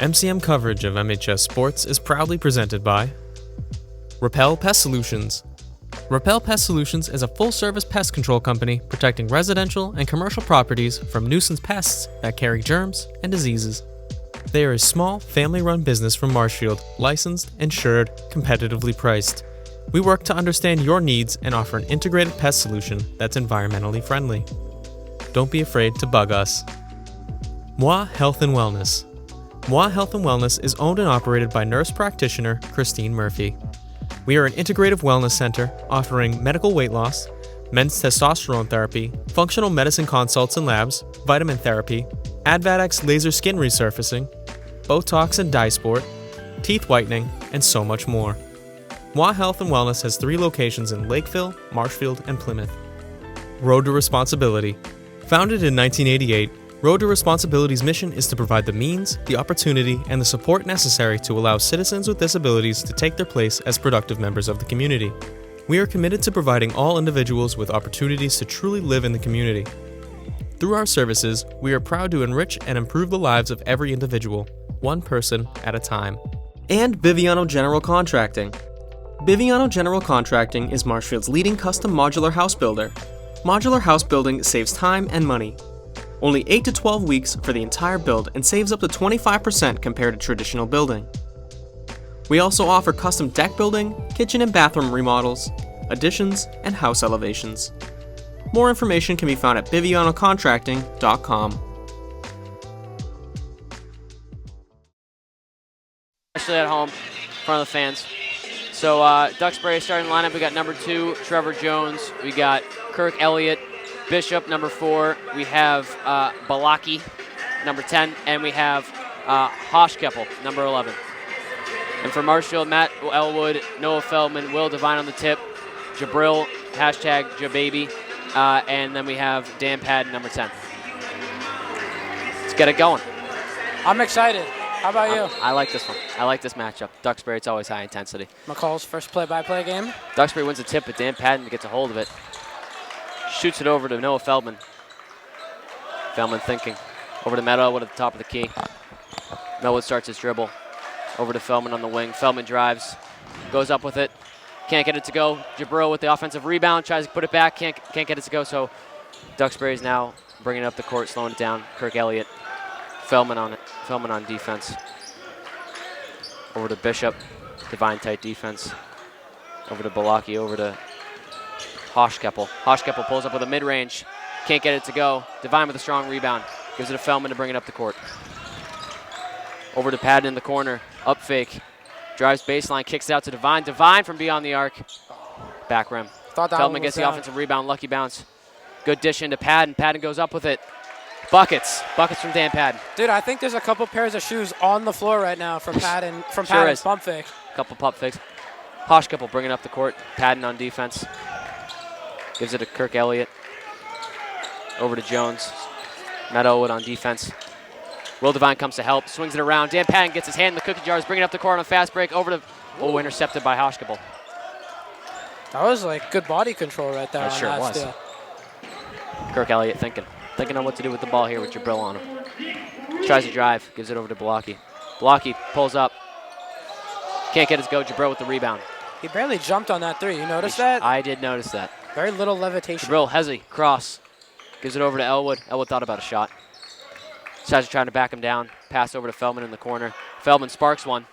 MCM coverage of MHS Sports is proudly presented by Repel Pest Solutions. Repel Pest Solutions is a full-service pest control company protecting residential and commercial properties from nuisance pests that carry germs and diseases. They are a small, family-run business from Marshfield, licensed, insured, competitively priced. We work to understand your needs and offer an integrated pest solution that's environmentally friendly. Don't be afraid to bug us. Moi Health and Wellness. Moi Health and Wellness is owned and operated by nurse practitioner Christine Murphy. We are an integrative wellness center offering medical weight loss, men's testosterone therapy, functional medicine consults and labs, vitamin therapy, Advadex laser skin resurfacing, Botox and dye sport, teeth whitening, and so much more. Moi Health and Wellness has 3 locations in Lakeville, Marshfield, and Plymouth. Road to Responsibility. Founded in 1988, Road to Responsibility's mission is to provide the means, the opportunity, and the support necessary to allow citizens with disabilities to take their place as productive members of the community. We are committed to providing all individuals with opportunities to truly live in the community. Through our services, we are proud to enrich and improve the lives of every individual, one person at a time. And Biviano General Contracting. Biviano General Contracting is Marshfield's leading custom modular house builder. Modular house building saves time and money. Only 8 to 12 weeks for the entire build and saves up to 25% compared to traditional building. We also offer custom deck building, kitchen and bathroom remodels, additions, and house elevations. More information can be found at bivianocontracting.com. Especially at home, in front of the fans. So Duxbury starting lineup, we got number 2, Trevor Jones. We got Kirk Elliott, Bishop, number 4. We have Balaki, number 10. And we have Hoshkeppel, number 11. And for Marshfield, Matt Elwood, Noah Feldman, Will Devine on the tip, Jabril, hashtag Jababy. And then we have Dan Padden, number 10. Let's get it going. I'm excited. How about you? I like this one. I like this matchup. Duxbury, it's always high intensity. McCall's first play-by-play game. Duxbury wins the tip, but Dan Padden gets a hold of it. Shoots it over to Noah Feldman. Feldman thinking. Over to Meadow at the top of the key. Melwood starts his dribble. Over to Feldman on the wing. Feldman drives. Goes up with it. Can't get it to go. Jabril with the offensive rebound. Tries to put it back. Can't get it to go. So Duxbury is now bringing it up the court, slowing it down. Kirk Elliott. Feldman on it. Feldman on defense. Over to Bishop. Divine tight defense. Over to Balaki. Over to Hoshkeppel. Hoshkeppel pulls up with a mid-range. Can't get it to go. Divine with a strong rebound. Gives it to Feldman to bring it up the court. Over to Padden in the corner. Up fake. Drives baseline. Kicks it out to Divine. Divine from beyond the arc. Back rim. Feldman gets the offensive rebound. Lucky bounce. Good dish into Padden. Padden goes up with it. Buckets. Buckets from Dan Padden. Dude, I think there's a couple pairs of shoes on the floor right now from Padden. From Sure Padden's is. pump fake. Couple pump fakes. Hoshkeppel bringing up the court. Padden on defense. Gives it to Kirk Elliott. Over to Jones. Matt Elwood on defense. Will Devine comes to help. Swings it around. Dan Padden gets his hand in the cookie jars. Bringing up the court on a fast break. Over to... Oh, intercepted by Hoshkeppel. That was like good body control right there. That sure was. Steal. Kirk Elliott thinking on what to do with the ball here with Jabril on him. Tries to drive. Gives it over to Balaki. Balaki pulls up. Can't get his go. Jabril with the rebound. He barely jumped on that 3. You noticed that? I did notice that. Very little levitation. Jabril, Hezzy, cross. Gives it over to Elwood. Elwood thought about a shot. Tries to try to back him down. Pass over to Feldman in the corner. Feldman sparks one.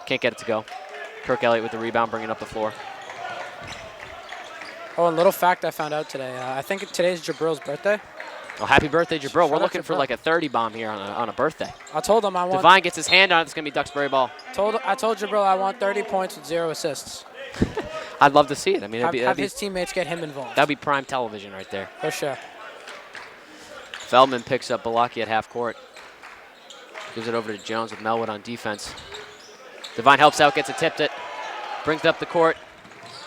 Can't get it to go. Kirk Elliott with the rebound, bringing up the floor. Oh, and little fact I found out today. I think today's Jabril's birthday. Oh, happy birthday, Jabril. We're looking for Jabril. like a 30 bomb here on a birthday. I told him I want... Divine gets his hand on it. It's going to be Duxbury ball. I told Jabril I want 30 points with 0 assists. I'd love to see it. I mean, have his teammates get him involved. That'd be prime television right there. For sure. Feldman picks up Balaki at half court. Gives it over to Jones with Melwood on defense. Divine helps out, gets it tipped it. Brings it up the court.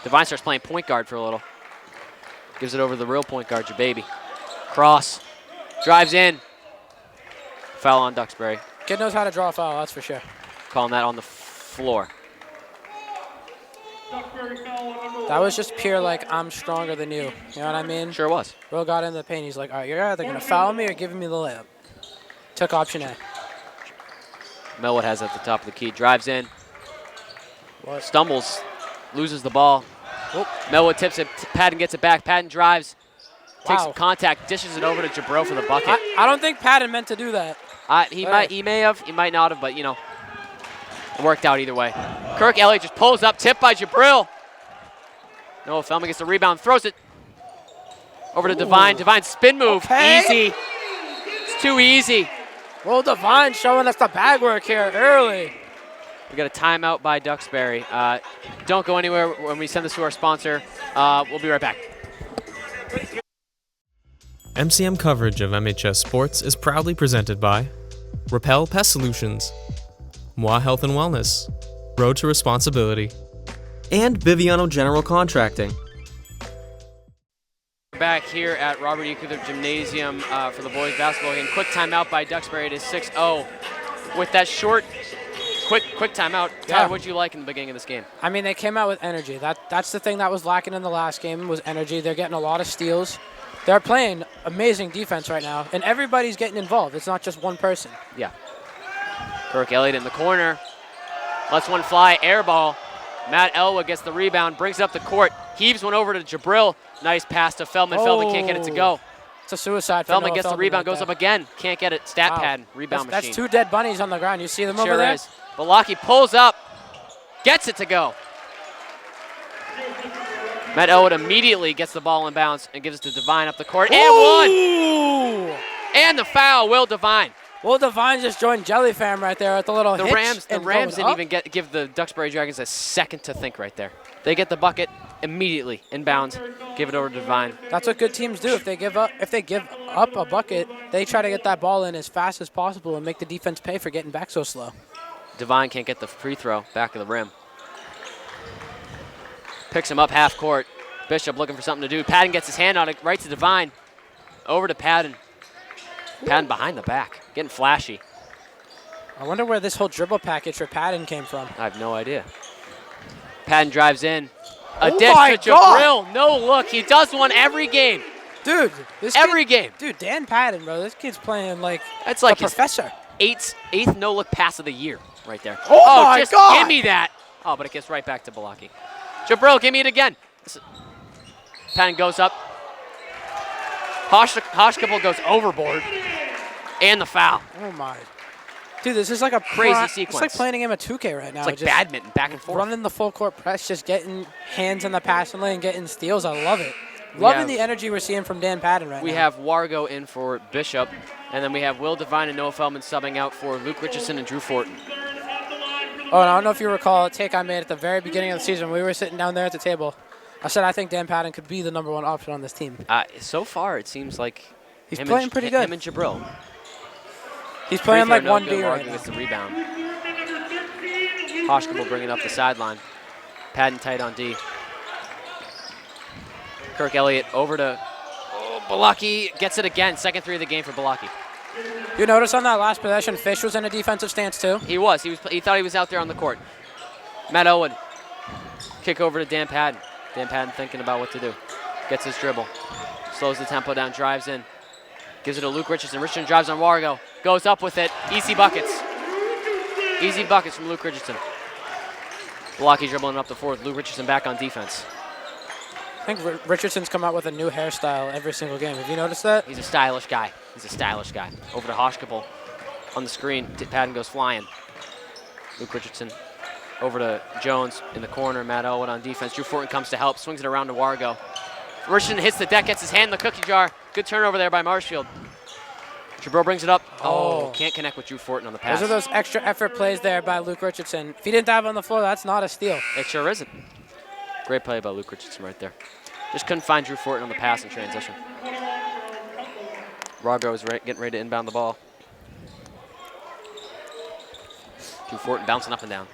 Divine starts playing point guard for a little. Gives it over to the real point guard, Jababy. Cross. Drives in. Foul on Duxbury. Kid knows how to draw a foul, that's for sure. Calling that on the floor. That was just pure, like, I'm stronger than you. You know what I mean? Sure was. Will got in the paint. He's like, all right, you're either going to foul me or giving me the layup. Took option A. Melwood has at the top of the key. Drives in. What? Stumbles. Loses the ball. Oop. Melwood tips it. Patton gets it back. Patton drives. Takes Wow. some contact. Dishes it over to Jabril for the bucket. I don't think Patton meant to do that. He may have. He might not have, but, you know, it worked out either way. Kirk Elliott just pulls up. Tipped by Jabril. Noah Feldman gets the rebound. Throws it over to Devine. Devine spin move. Okay. Easy. It's too easy. Will Devine showing us the bag work here early. We got a timeout by Duxbury. Don't go anywhere when we send this to our sponsor. We'll be right back. MCM coverage of MHS Sports is proudly presented by Repel Pest Solutions, Moi Health and Wellness, Road to Responsibility, and Biviano General Contracting. Back here at Robert E. Cuther Gymnasium for the boys basketball game. Quick timeout by Duxbury. It is 6-0. With that short, quick timeout, Tyler, what did you like in the beginning of this game? I mean, they came out with energy. That's the thing that was lacking in the last game was energy. They're getting a lot of steals. They're playing amazing defense right now, and everybody's getting involved. It's not just one person. Yeah. Kirk Elliott in the corner. Lets one fly, air ball. Matt Elwood gets the rebound, brings it up the court, heaves one over to Jabril. Nice pass to Feldman. Feldman can't get it to go. It's a suicide. Feldman gets the rebound, goes up again. Can't get it. Stat pad, rebound machine. That's two dead bunnies on the ground. You see them over Sure there? is. Balaki pulls up, gets it to go. Matt Elwood immediately gets the ball in bounds and gives it to Devine up the court. And one! And the foul, Will Devine. Will Devine just joined Jelly Fam right there at the little The hitch. Rams didn't even give the Duxbury Dragons a second to think right there. They get the bucket immediately in bounds, give it over to Devine. That's what good teams do. If they give up a bucket, they try to get that ball in as fast as possible and make the defense pay for getting back so slow. Devine can't get the free throw, back of the rim. Picks him up half court. Bishop looking for something to do. Patton gets his hand on it, right to Devine. Over to Patton. Patton behind the back, getting flashy. I wonder where this whole dribble package for Patton came from. I have no idea. Patton drives in. A Oh dish my to Jabril. No look. He does one every game. Dude, Every game. Dude, Dan Patton, bro. This kid's playing like That's like a professor. Eighth no-look pass of the year right there. Oh my just God. give me that. Oh, but it gets right back to Balaki. Jabril, give me it again. Patton goes up. Hoshkapel goes overboard. And the foul. Oh my. Dude, this is like a Crazy It's sequence. like playing a game of 2K right now. It's like just badminton, back and forth. running the full court press, just getting hands in the passing lane, getting steals. I love it. Loving the energy we're seeing from Dan Patton right now. We have Wargo in for Bishop, and then we have Will Devine and Noah Feldman subbing out for Luke Richardson and Drew Fortin. Oh, and I don't know if you recall a take I made at the very beginning of the season. We were sitting down there at the table. I said I think Dan Patton could be the #1 option on this team. So far, it seems like He's playing pretty good. Him and Jabril. He's playing like no 1B good. right Wargo now. gets the rebound. Hoshkapel bringing up the sideline. Patton tight on D. Kirk Elliott over to Balaki. Gets it again. Second three of the game for Balaki. You notice on that last possession, Fish was in a defensive stance too? He was. He thought he was out there on the court. Matt Elwood. Kick over to Dan Patton. Dan Patton thinking about what to do. Gets his dribble. Slows the tempo down. Drives in. Gives it to Luke Richardson. Richardson drives on Wargo. Goes up with it. Easy buckets. Easy buckets from Luke Richardson. Balaki dribbling up the fourth. Luke Richardson back on defense. I think Richardson's come out with a new hairstyle every single game. Have you noticed that? He's a stylish guy. Over to Hoshkapel on the screen. Patton goes flying. Luke Richardson over to Jones in the corner. Matt Elwood on defense. Drew Fortin comes to help. Swings it around to Wargo. Richardson hits the deck, gets his hand in the cookie jar. Good turnover there by Marshfield. Jabril brings it up. Oh, can't connect with Drew Fortin on the pass. Those are those extra effort plays there by Luke Richardson. If he didn't dive on the floor, that's not a steal. It sure isn't. Great play by Luke Richardson right there. Just couldn't find Drew Fortin on the pass in transition. Wargo is getting ready to inbound the ball. Drew Fortin bouncing up and down.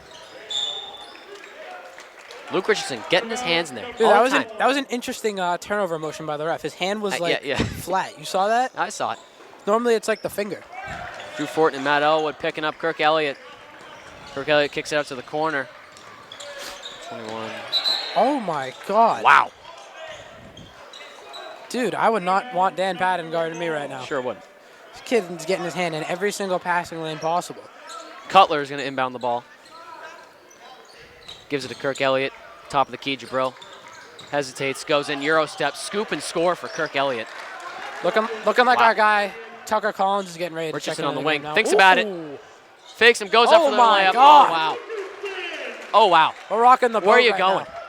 Luke Richardson getting his hands in there. Dude, that was an interesting turnover motion by the ref. His hand was like flat. You saw that? I saw it. Normally it's like the finger. Drew Fortin and Matt Elwood picking up Kirk Elliott. Kirk Elliott kicks it out to the corner. 21. Oh my God. Wow. Dude, I would not want Dan Patton guarding me right now. Sure would. This kid's getting his hand in every single passing lane possible. Cutler is going to inbound the ball. Gives it to Kirk Elliott. Top of the key, Jabril. Hesitates, goes in, Euro step, scoop and score for Kirk Elliott. Looking like our guy, Tucker Collins, is getting ready to check Richardson in on the game wing. now. Thinks about it. Ooh. Fakes him, goes up for the my layup. God. Oh, wow. Oh, wow. We're rocking the boat Where are you right going? now.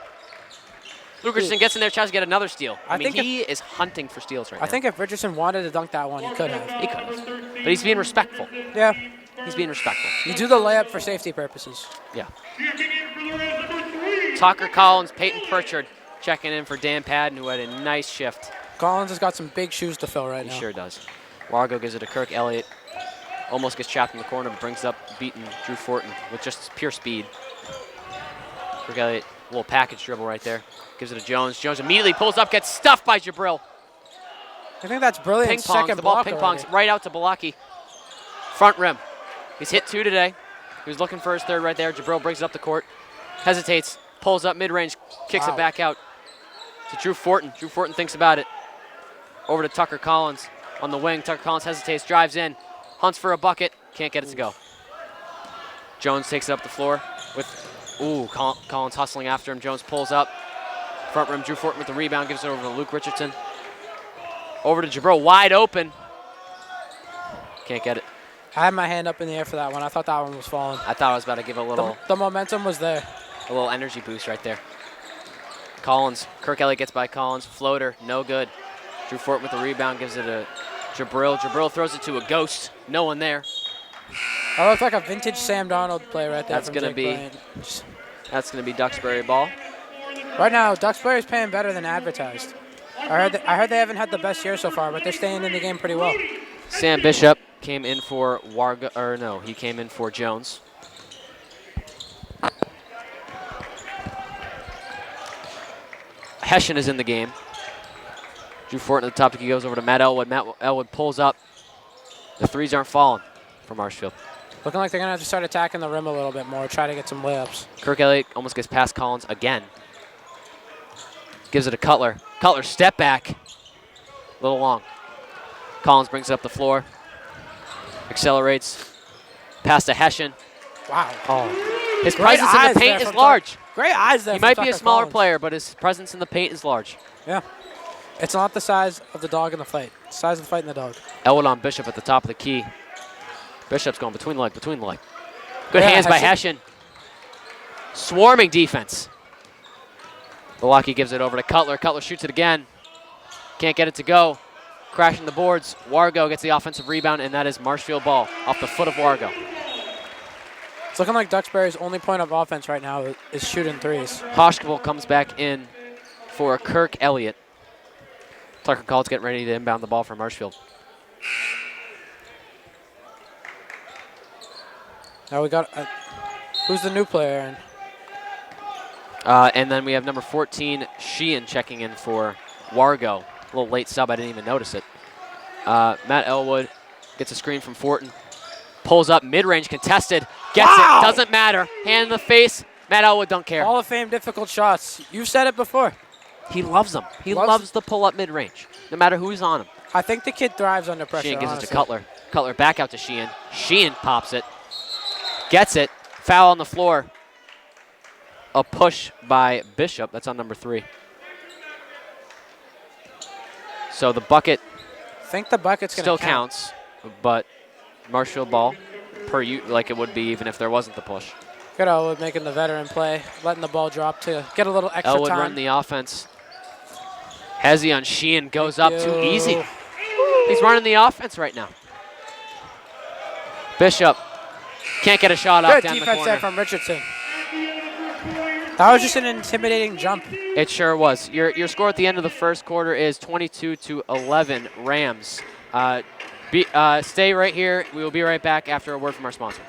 Luke Richardson gets in there, tries to get another steal. I mean, think he is hunting for steals right now. I think if Richardson wanted to dunk that one, he could have. He could have. But he's being respectful. Yeah. He's being respectful. You do the layup for safety purposes. Yeah. Tucker Collins, Peyton Pritchard checking in for Dan Padden, who had a nice shift. Collins has got some big shoes to fill right now. He sure does. Wargo gives it to Kirk Elliott. Almost gets trapped in the corner, but brings up beaten Drew Fortin with just pure speed. Kirk Elliott, a little package dribble right there. Gives it to Jones. Jones immediately pulls up, gets stuffed by Jabril. I think that's brilliant. Ping-pongs, Second the ball block ping-pongs already. right out to Balaki. Front rim. He's hit 2 today. He was looking for his third right there. Jabril brings it up the court. Hesitates, pulls up mid-range, kicks it back out to Drew Fortin. Drew Fortin thinks about it. Over to Tucker Collins on the wing. Tucker Collins hesitates, drives in, hunts for a bucket, can't get it to go. Jones takes it up the floor with, Collins hustling after him. Jones pulls up. Front rim, Drew Fortin with the rebound, gives it over to Luke Richardson. Over to Jabril, wide open. Can't get it. I had my hand up in the air for that one. I thought that one was falling. I thought I was about to give a little The momentum was there. energy boost right there. Collins, Kirk Elliott gets by Collins. Floater, no good. Drew Fortin with the rebound, gives it to Jabril. Jabril throws it to a ghost. No one there. That looked like a vintage Sam Darnold play right there. That's going gonna to That's going to be Duxbury ball. Right now, Duxbury's paying better than advertised. I heard they haven't had the best year so far, but they're staying in the game pretty well. Sam Bishop came in for he came in for Jones. Hessian is in the game. Drew Fortin at the top. He goes over to Matt Elwood. Matt Elwood pulls up. The threes aren't falling for Marshfield. Looking like they're going to have to start attacking the rim a little bit more, try to get some layups. Kirk Elliott almost gets past Collins again. Gives it to Cutler. Cutler, step back. A little long. Collins brings it up the floor. Accelerates. Pass to Hessian. Wow. Oh. His Great presence in eyes the paint there is from large. Great eyes there. He from might be a Tucker smaller Collins. player, but his presence in the paint is large. Yeah. It's not the size of the dog in the fight. It's the size of the fight in the dog. Elwood on Bishop at the top of the key. Bishop's going between the leg. Good Yeah, hands by Hessian. Swarming defense. Balaki gives it over to Cutler. Cutler shoots it again. Can't get it to go. Crashing the boards. Wargo gets the offensive rebound, and that is Marshfield ball off the foot of Wargo. It's looking like Duxbury's only point of offense right now is shooting threes. Hoshkable comes back in for Kirk Elliott. Tucker Collins getting ready to inbound the ball for Marshfield. Now we got, who's the new player in? And then we have number 14, Sheehan, checking in for Wargo. A little late sub, I didn't even notice it. Matt Elwood gets a screen from Fortin. Pulls up, mid-range, contested. Gets it, doesn't matter. Hand in the face. Matt Elwood don't care. Hall of Fame difficult shots. You've said it before. He loves them. He loves the pull-up mid-range, no matter who's on him. I think the kid thrives under pressure, Sheehan gives honestly. it to Cutler. Cutler back out to Sheehan. Sheehan pops it. Gets it. Foul on the floor. A push by Bishop. That's on number 3. So the bucket I think the bucket's going still to count. counts, but Marshfield ball like it would be even if there wasn't the push. Good Elwood making the veteran play, letting the ball drop to get a little extra Elwood time. running the offense. Hezi on Sheehan goes up too easy. He's running the offense right now. Bishop can't get a shot off Good down the defense corner. there from Richardson. That was just an intimidating jump. It sure was. Your score at the end of the first quarter is 22-11 Rams. Stay right here. We will be right back after a word from our sponsor.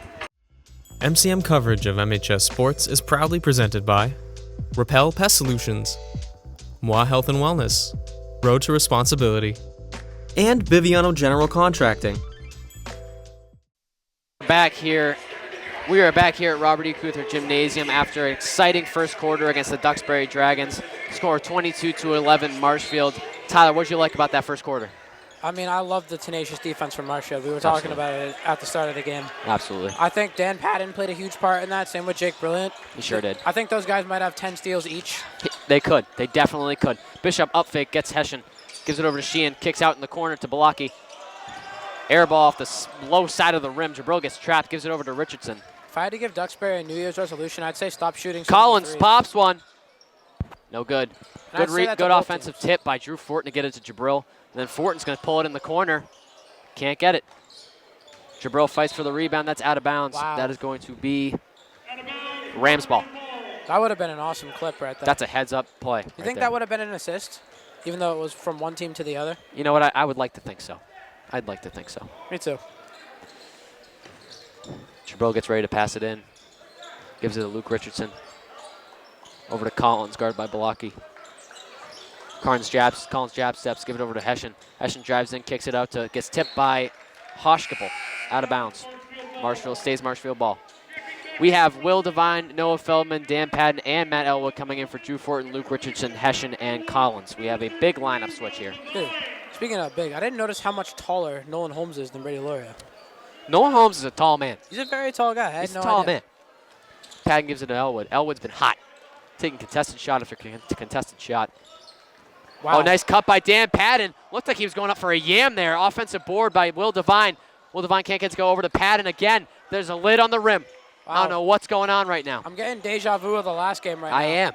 MCM coverage of MHS Sports is proudly presented by Repel Pest Solutions, Moi Health and Wellness, Road to Responsibility, and Biviano General Contracting. Back here. We are back here at Robert E. Cuther Gymnasium after an exciting first quarter against the Duxbury Dragons. Score 22-11 Marshfield. Tyler, what did you like about that first quarter? I mean, I love the tenacious defense from Marshfield. We were talking about it at the start of the game. Absolutely. I think Dan Patton played a huge part in that. Same with Jake Brilliant. He sure did. I think those guys might have 10 steals each. They could. They definitely could. Bishop up fake, gets Hessian. Gives it over to Sheehan. Kicks out in the corner to Balaki. Air ball off the low side of the rim. Jabril gets trapped. Gives it over to Richardson. If I had to give Duxbury a New Year's resolution, I'd say stop shooting. Collins pops one. No good. Good good offensive tip by Drew Fortin to get it to Jabril. And then Fortin's going to pull it in the corner. Can't get it. Jabril fights for the rebound. That's out of bounds. Wow. That is going to be Rams ball. That would have been an awesome clip right there. That's a heads-up play. You think that would have been an assist, even though it was from one team to the other? You know what? I would like to think so. I'd like to think so. Me too. Jabril gets ready to pass it in. Gives it to Luke Richardson. Over to Collins, guarded by Balaki. Collins jab steps, give it over to Hessian. Hessian drives in, kicks it out to, gets tipped by Hoshkapel, out of bounds. Marshfield stays Marshfield ball. We have Will Devine, Noah Feldman, Dan Patton, and Matt Elwood coming in for Drew Fortin, Luke Richardson, Hessian, and Collins. We have a big lineup switch here. Dude, speaking of big, I didn't notice how much taller Nolan Holmes is than Brady Loria. Noah Holmes is a tall man. He's a very tall guy. I had He's no a tall idea. man. Patton gives it to Elwood. Elwood's been hot. Taking contested shot after contested shot. Wow. Oh, nice cut by Dan Patton. Looked like he was going up for a yam there. Offensive board by Will Devine. Will Devine can't get to go over to Patton again. There's a lid on the rim. Wow. I don't know what's going on right now. I'm getting deja vu of the last game right now. I am.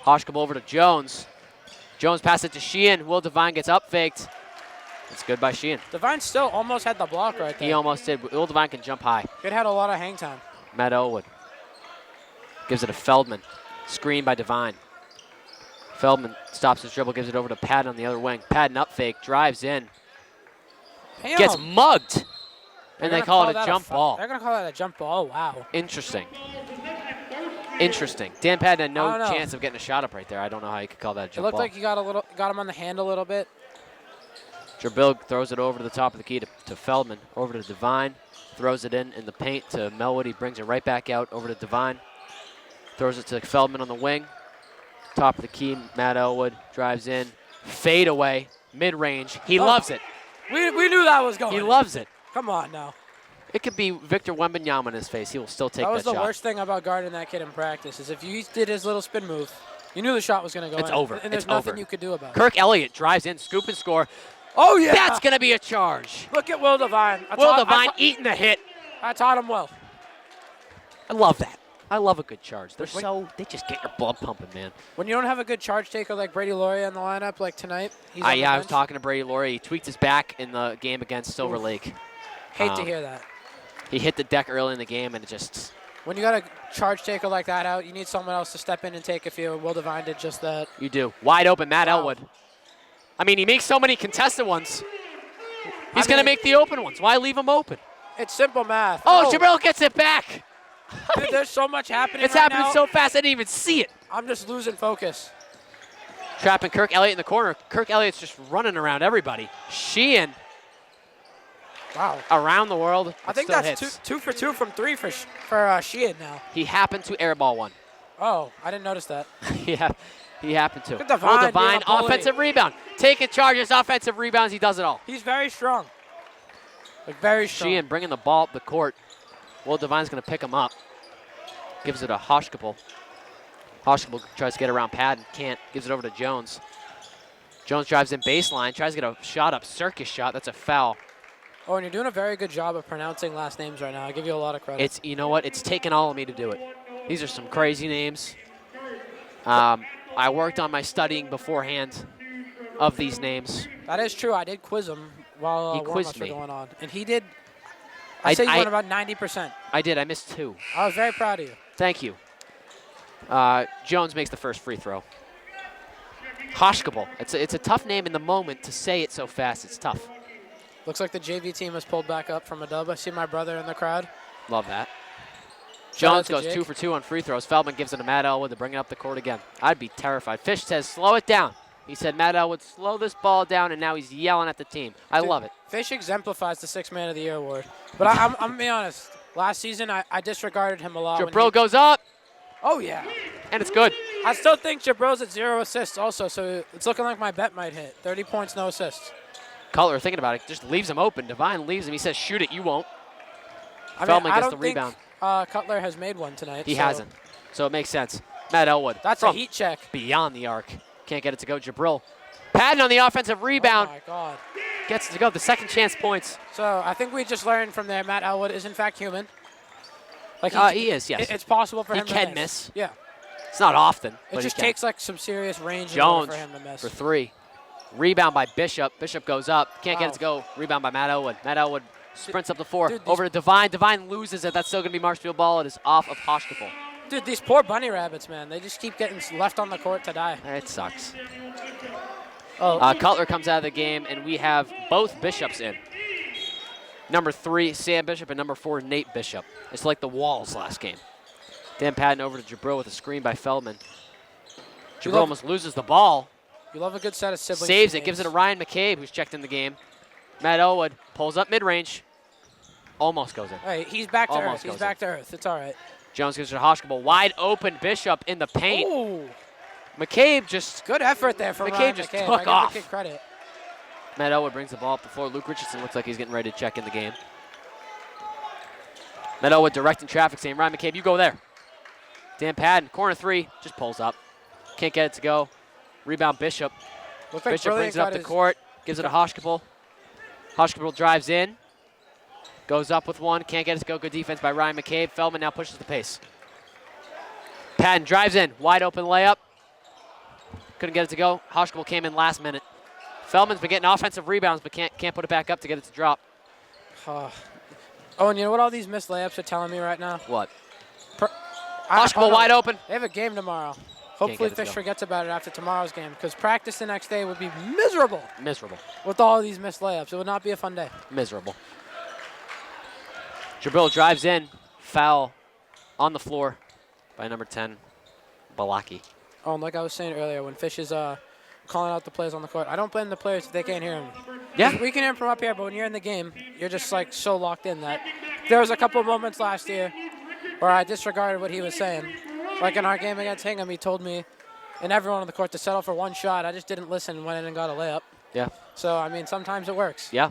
Hoshkapel over to Jones. Jones passes it to Sheehan. Will Devine gets up faked. It's good by Sheehan. Devine still almost had the block right there. He almost did. Will Devine can jump high. It had a lot of hang time. Matt Elwood gives it to Feldman. Screen by Devine. Feldman stops his dribble, gives it over to Patton on the other wing. Patton up fake, drives in. Damn. Gets mugged. And they call it a jump ball. They're going to call that a jump ball. Wow. Interesting. Interesting. Dan Patton had I don't no know. chance of getting a shot up right there. I don't know how you could call that a It jump looked ball. like he got him on the hand a little bit. Jabril throws it over to the top of the key to Feldman. Over to Devine. Throws it in the paint to Melwood. He brings it right back out over to Devine. Throws it to Feldman on the wing. Top of the key, Matt Elwood drives in. Fade away, mid-range. He loves it. We knew that was going. He loves it. Come on now. It could be Victor Wembanyama in his face. He will still take that shot. That was the worst thing about guarding that kid in practice is if he did his little spin move, you knew the shot was going to go It's in. over. And there's It's nothing over. you could do about it. Kirk Elliott drives in, scoop and score. Oh, yeah. That's going to be a charge. Look at Will Devine. Will Devine eating the hit. I taught him well. I love that. I love a good charge. They just get your blood pumping, man. When you don't have a good charge taker like Brady Loria in the lineup like tonight, he's on the I was bench. talking to Brady Laurie. He tweaked his back in the game against Silver Lake. Hate to hear that. He hit the deck early in the game, and it just... When you got a charge taker like that out, you need someone else to step in and take a few. Will Devine did just that. You do. Wide open, Matt Wow. Elwood. I mean, he makes so many contested ones. He's going to make the open ones. Why leave them open? It's simple math. Oh, Jabril gets it back. Dude, there's so much happening It's right happening now. so fast, I didn't even see it. I'm just losing focus. Trapping Kirk Elliott in the corner. Kirk Elliott's just running around everybody. Sheehan Wow. around the world. I think still that's hits. two for two from three for Sheehan now. He happened to airball one. Oh, I didn't notice that. Yeah, he happened to. Look at Devine Will Devine, being a bully. offensive rebound. Taking charges, offensive rebounds. He does it all. He's very strong. Like, very strong. Sheehan bringing the ball up the court. Will Devine's going to pick him up. Gives it to Hoshkapel. Hoshkapel tries to get around Patton. Can't. Gives it over to Jones. Jones drives in baseline. Tries to get a shot up. Circus shot. That's a foul. Oh, and you're doing a very good job of pronouncing last names right now. I give you a lot of credit. It's, you know what? It's taken all of me to do it. These are some crazy names. I worked on my studying beforehand of these names. That is true. I did quiz him while He warm-ups quizzed were me. going on. And he did. I'd say he I- went about 90%. I did. I missed two. I was very proud of you. Thank you. Jones makes the first free throw. Hoshkapel. It's a tough name in the moment to say it so fast. It's tough. Looks like the JV team has pulled back up from a dub. I see my brother in the crowd. Love that. Shout out Jones to goes Jake. 2 for 2 on free throws. Feldman gives it to Matt Elwood to bring it up the court again. I'd be terrified. Fish says, slow it down. He said, Matt Elwood, slow this ball down, and now he's yelling at the team. I Dude, love it. Fish exemplifies the Sixth Man of the Year award. But I'm going to be honest. Last season, I disregarded him a lot. when Jabril he- goes up, Oh, yeah. and it's good. I still think Jabril's at 0 assists also, so it's looking like my bet might hit. 30 points, no assists. Cutler thinking about it, just leaves him open. Divine leaves him. He says, shoot it, you won't. I Feldman mean, gets the rebound. Cutler has made one tonight. He hasn't. So it makes sense. Matt Elwood. That's a heat check. Beyond the arc. Can't get it to go. Jabril. Patton on the offensive rebound. Oh, my God. Gets it to go. The second chance points. So I think we just learned from there Matt Elwood is, in fact, human. Like he is, yes. It's possible for him to miss. He can miss. Yeah. It's not often, It just takes, like, some serious range Jones for him to miss. for 3. Rebound by Bishop. Bishop goes up. Can't get it to go. Rebound by Matt Elwood. Matt Elwood sprints up the floor. Dude, over to Divine. Divine loses it. That's still going to be Marshfield ball. It is off of Hoshkapel. Dude, these poor bunny rabbits, man. They just keep getting left on the court to die. It sucks. Oh. Cutler comes out of the game, and we have both Bishops in. Number 3, Sam Bishop, and number 4, Nate Bishop. It's like the Walls last game. Dan Patton over to Jabril with a screen by Feldman. Jabril almost loses the ball. You love a good set of siblings. Saves it, gives it to Ryan McCabe, who's checked in the game. Matt Elwood pulls up mid-range. Almost goes in. Hey, he's back to earth. He's back to earth. It's all right. Jones gives it to Hoshkapel. Wide open Bishop in the paint. Ooh. McCabe just... Good effort there from Ryan just McCabe. took off. I give the kid credit. Matt Elwood brings the ball up the floor. Luke Richardson looks like he's getting ready to check in the game. Matt Elwood directing traffic, saying, Ryan McCabe, you go there. Dan Patton, corner 3, just pulls up. Can't get it to go. Rebound Bishop. Bishop brings it up the court, gives it to Hoshkapel. Hoshkapel drives in. Goes up with one, can't get it to go. Good defense by Ryan McCabe. Feldman now pushes the pace. Patton drives in, wide open layup. Couldn't get it to go. Hoshkapel came in last minute. Feldman's been getting offensive rebounds, but can't put it back up to get it to drop. Oh, and you know what all these missed layups are telling me right now? What? Hoshkapel wide open. They have a game tomorrow. Hopefully Fish forgets about it after tomorrow's game, because practice the next day would be miserable. Miserable. With all of these missed layups. It would not be a fun day. Miserable. Jabril drives in. Foul on the floor by number 10, Balaki. Oh, and like I was saying earlier, when Fish is calling out the players on the court, I don't blame the players if they can't hear him. Yeah. We can hear him from up here, but when you're in the game, you're just like so locked in that there was a couple of moments last year where I disregarded what he was saying. Like in our game against Hingham, he told me and everyone on the court to settle for one shot. I just didn't listen, went in and got a layup. Yeah. So, I mean, sometimes it works. Yeah.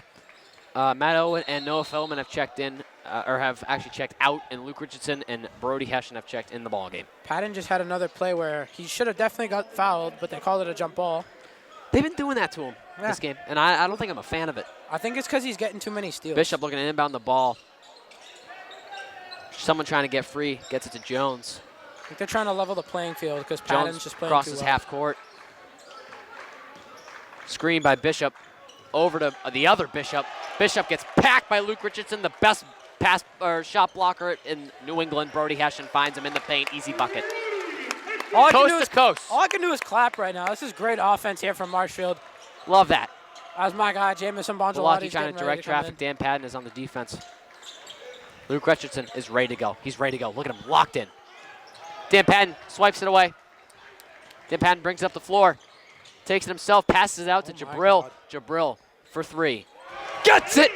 Matt Owen and Noah Feldman have checked in, or have actually checked out, and Luke Richardson and Brody Hessian have checked in the ball game. Patton just had another play where he should have definitely got fouled, but they called it a jump ball. They've been doing that to him this game, and I don't think I'm a fan of it. I think it's because he's getting too many steals. Bishop looking to inbound the ball. Someone trying to get free, gets it to Jones. I think they're trying to level the playing field because Patton's just playing crosses too well. half court. Screen by Bishop. Over to the other Bishop. Bishop gets packed by Luke Richardson, the best pass or shot blocker in New England. Brody Hessian finds him in the paint. Easy bucket. Coast to coast. All I can do is clap right now. This is great offense here from Marshfield. Love that. As my guy, Jamison Bongelotti's Balaki trying to direct traffic. Dan Patton is on the defense. Luke Richardson is ready to go. He's ready to go. Look at him, locked in. Dan Patton swipes it away. Dan Patton brings it up the floor. Takes it himself, passes it out to Jabril. Jabril for three. Gets it!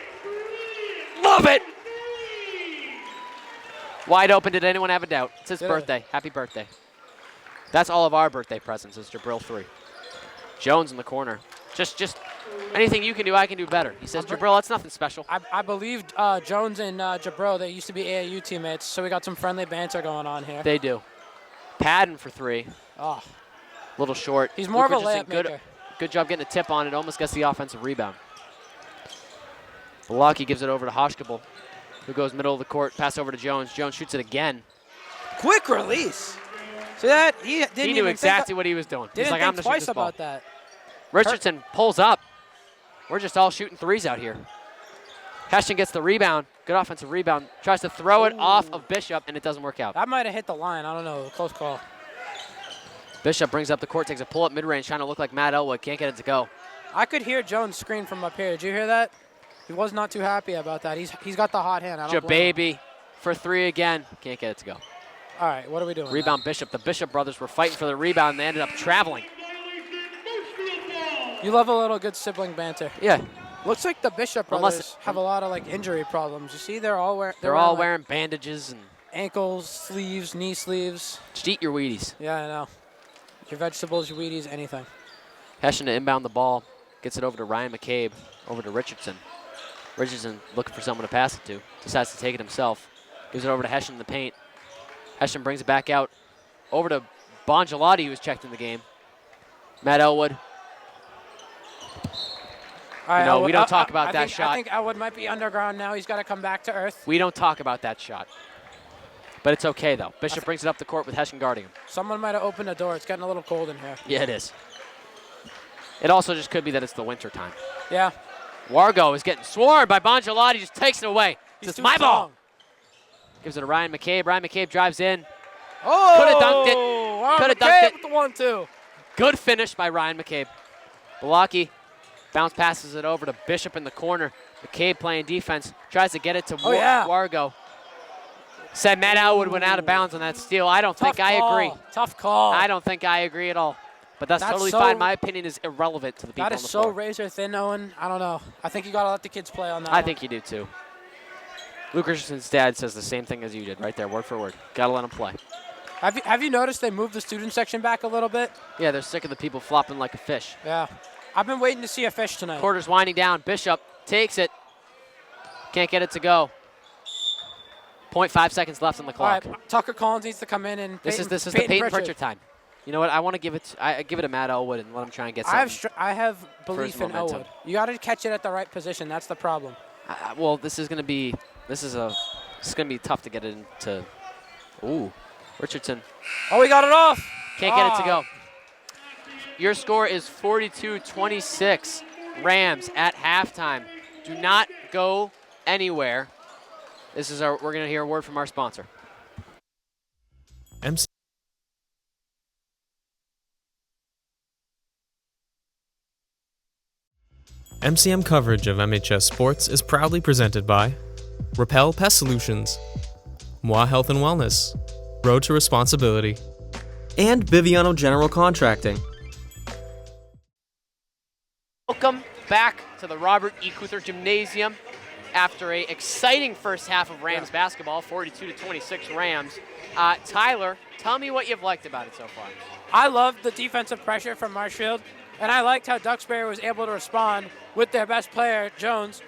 Love it! Wide open. Did anyone have a doubt? It's his birthday. Happy birthday. That's all of our birthday presents is Jabril 3. Jones in the corner. Just anything you can do, I can do better. He says, Jabril, that's nothing special. I believe Jones and Jabril, they used to be AAU teammates, so we got some friendly banter going on here. They do. Patton for three. Oh. Little short. He's more of a layup maker. Good job getting a tip on it. Almost gets the offensive rebound. Balaki gives it over to Hoshkapel, who goes middle of the court. Pass over to Jones. Jones shoots it again. Quick release. See that? He knew exactly what he was doing. He's like, I'm going to shoot this ball. About that. Richardson pulls up. We're just all shooting threes out here. Hessian gets the rebound. Good offensive rebound. Tries to throw it off of Bishop, and it doesn't work out. That might have hit the line. I don't know. Close call. Bishop brings up the court, takes a pull-up mid-range, trying to look like Matt Elwood. Can't get it to go. I could hear Jones scream from up here. Did you hear that? He was not too happy about that. He's got the hot hand. Jababy for three again. Can't get it to go. All right, what are we doing? Rebound now? Bishop. The Bishop brothers were fighting for the rebound, and they ended up traveling. You love a little good sibling banter. Yeah. Looks like the Bishop brothers have a lot of like injury problems. You see, they're all wearing bandages and ankles, sleeves, knee sleeves. Just eat your Wheaties. Yeah, I know. Your vegetables, your Wheaties, anything. Hessian to inbound the ball. Gets it over to Ryan McCabe, over to Richardson. Richardson looking for someone to pass it to. Decides to take it himself. Gives it over to Hessian in the paint. Hessian brings it back out over to Bongelati, who was checked in the game. Matt Elwood. We don't talk about that shot. I think Elwood might be underground now. He's got to come back to earth. We don't talk about that shot. But it's okay, though. Bishop brings it up the court with Hessian guarding him. Someone might have opened the door. It's getting a little cold in here. Yeah, it is. It also just could be that it's the winter time. Yeah. Wargo is getting swarmed by Bongelati. Just takes it away. It's my ball. Gives it to Ryan McCabe. Ryan McCabe drives in. Oh! Could have dunked it. Could have dunked it. With the 1-2. Good finish by Ryan McCabe. Balaki bounce passes it over to Bishop in the corner. McCabe playing defense. Tries to get it to Wargo. Said Matt Elwood went out of bounds on that steal. I don't think I agree. Tough call. I don't think I agree at all. But that's totally fine. My opinion is irrelevant to the people on the floor. That is so razor thin, Owen. I don't know. I think you got to let the kids play on that I think you do, too. Luke Richardson's dad says the same thing as you did right there, word for word. Got to let them play. Have you noticed they moved the student section back a little bit? Yeah, they're sick of the people flopping like a fish. Yeah. I've been waiting to see a fish tonight. Quarter's winding down. Bishop takes it. Can't get it to go. 0.5 seconds left on the clock. All right, Tucker Collins needs to come in and this is the Peyton Pritchard time. You know what? I want to give it to Matt Elwood and let him try and get something. I have belief in Elwood. You got to catch it at the right position. That's the problem. Well, this is going to be tough to get it into. Ooh, Richardson. Oh, he got it off. Can't get it to go. Your score is 42-26. Rams at halftime. Do not go anywhere. We're going to hear a word from our sponsor. MCM coverage of MHS Sports is proudly presented by Repel Pest Solutions, Moi Health and Wellness, Road to Responsibility, and Biviano General Contracting. Welcome back to the Robert E. Kuther Gymnasium after an exciting first half of Rams basketball, 42-26 Rams. Tyler, tell me what you've liked about it so far. I loved the defensive pressure from Marshfield, and I liked how Duxbury was able to respond with their best player, Jones,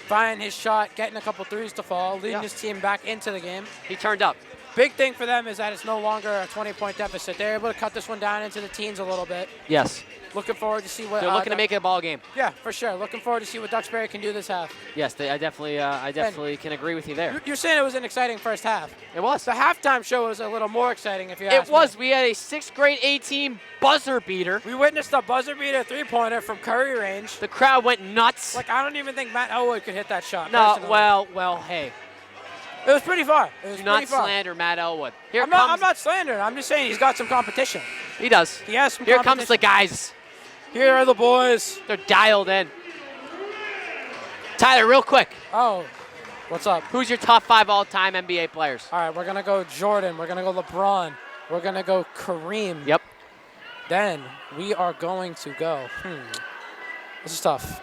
finding his shot, getting a couple threes to fall, leading his team back into the game. He turned up. Big thing for them is that it's no longer a 20-point deficit. They're able to cut this one down into the teens a little bit. Yes. Looking forward to see what they're looking to make it a ball game. Yeah, for sure. Looking forward to see what Duxbury can do this half. Yes, I definitely can agree with you there. You're saying it was an exciting first half. It was. The halftime show was a little more exciting, if you ask me. It was. We had a 6th grade A-team buzzer beater. We witnessed a buzzer beater three-pointer from Curry range. The crowd went nuts. Like, I don't even think Matt Elwood could hit that shot. No, personally. well, hey. It was pretty far. Do not slander Matt Elwood. I'm not slandering. I'm just saying he's got some competition. He does. He has some Here competition. comes the guys. Here are the boys. They're dialed in. Tyler, real quick. Oh, what's up? Who's your top 5 all-time NBA players? All right, we're going to go Jordan. We're going to go LeBron. We're going to go Kareem. Yep. Then we are going to go, this is tough.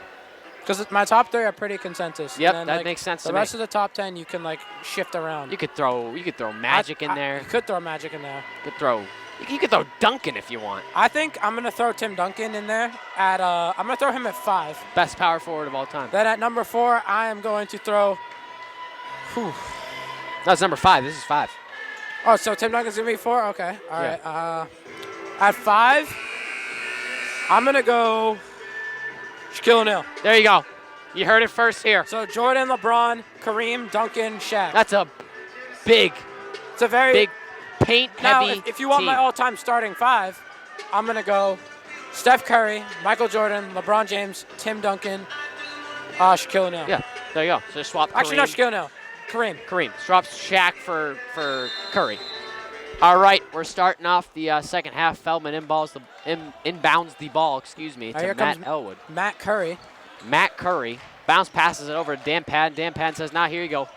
Because my top 3 are pretty consensus. Yep, then, that makes sense to me. The rest of the top 10 you can shift around. You could throw Magic in there. You could throw Magic in there. You could throw Duncan if you want. I think I'm going to throw Tim Duncan in there. I'm going to throw him at 5. Best power forward of all time. Then at number 4, I am going to throw. That's number 5. This is 5. Oh, so Tim Duncan's going to be 4? Okay. All right. At 5, I'm going to go Shaquille O'Neal. There you go. You heard it first here. So Jordan, LeBron, Kareem, Duncan, Shaq. That's a big paint-heavy Now, if you want my all-time starting 5, I'm going to go Steph Curry, Michael Jordan, LeBron James, Tim Duncan, Shaquille O'Neal. Yeah, there you go. So swap Kareem. Actually, not Shaquille O'Neal. Kareem. Swaps Shaq for Curry. All right, we're starting off the second half. Feldman inbounds the ball, to Matt Elwood. Matt Curry. Matt Curry bounce passes it over to Dan Padden. Dan Padden says, "Nah, here you go."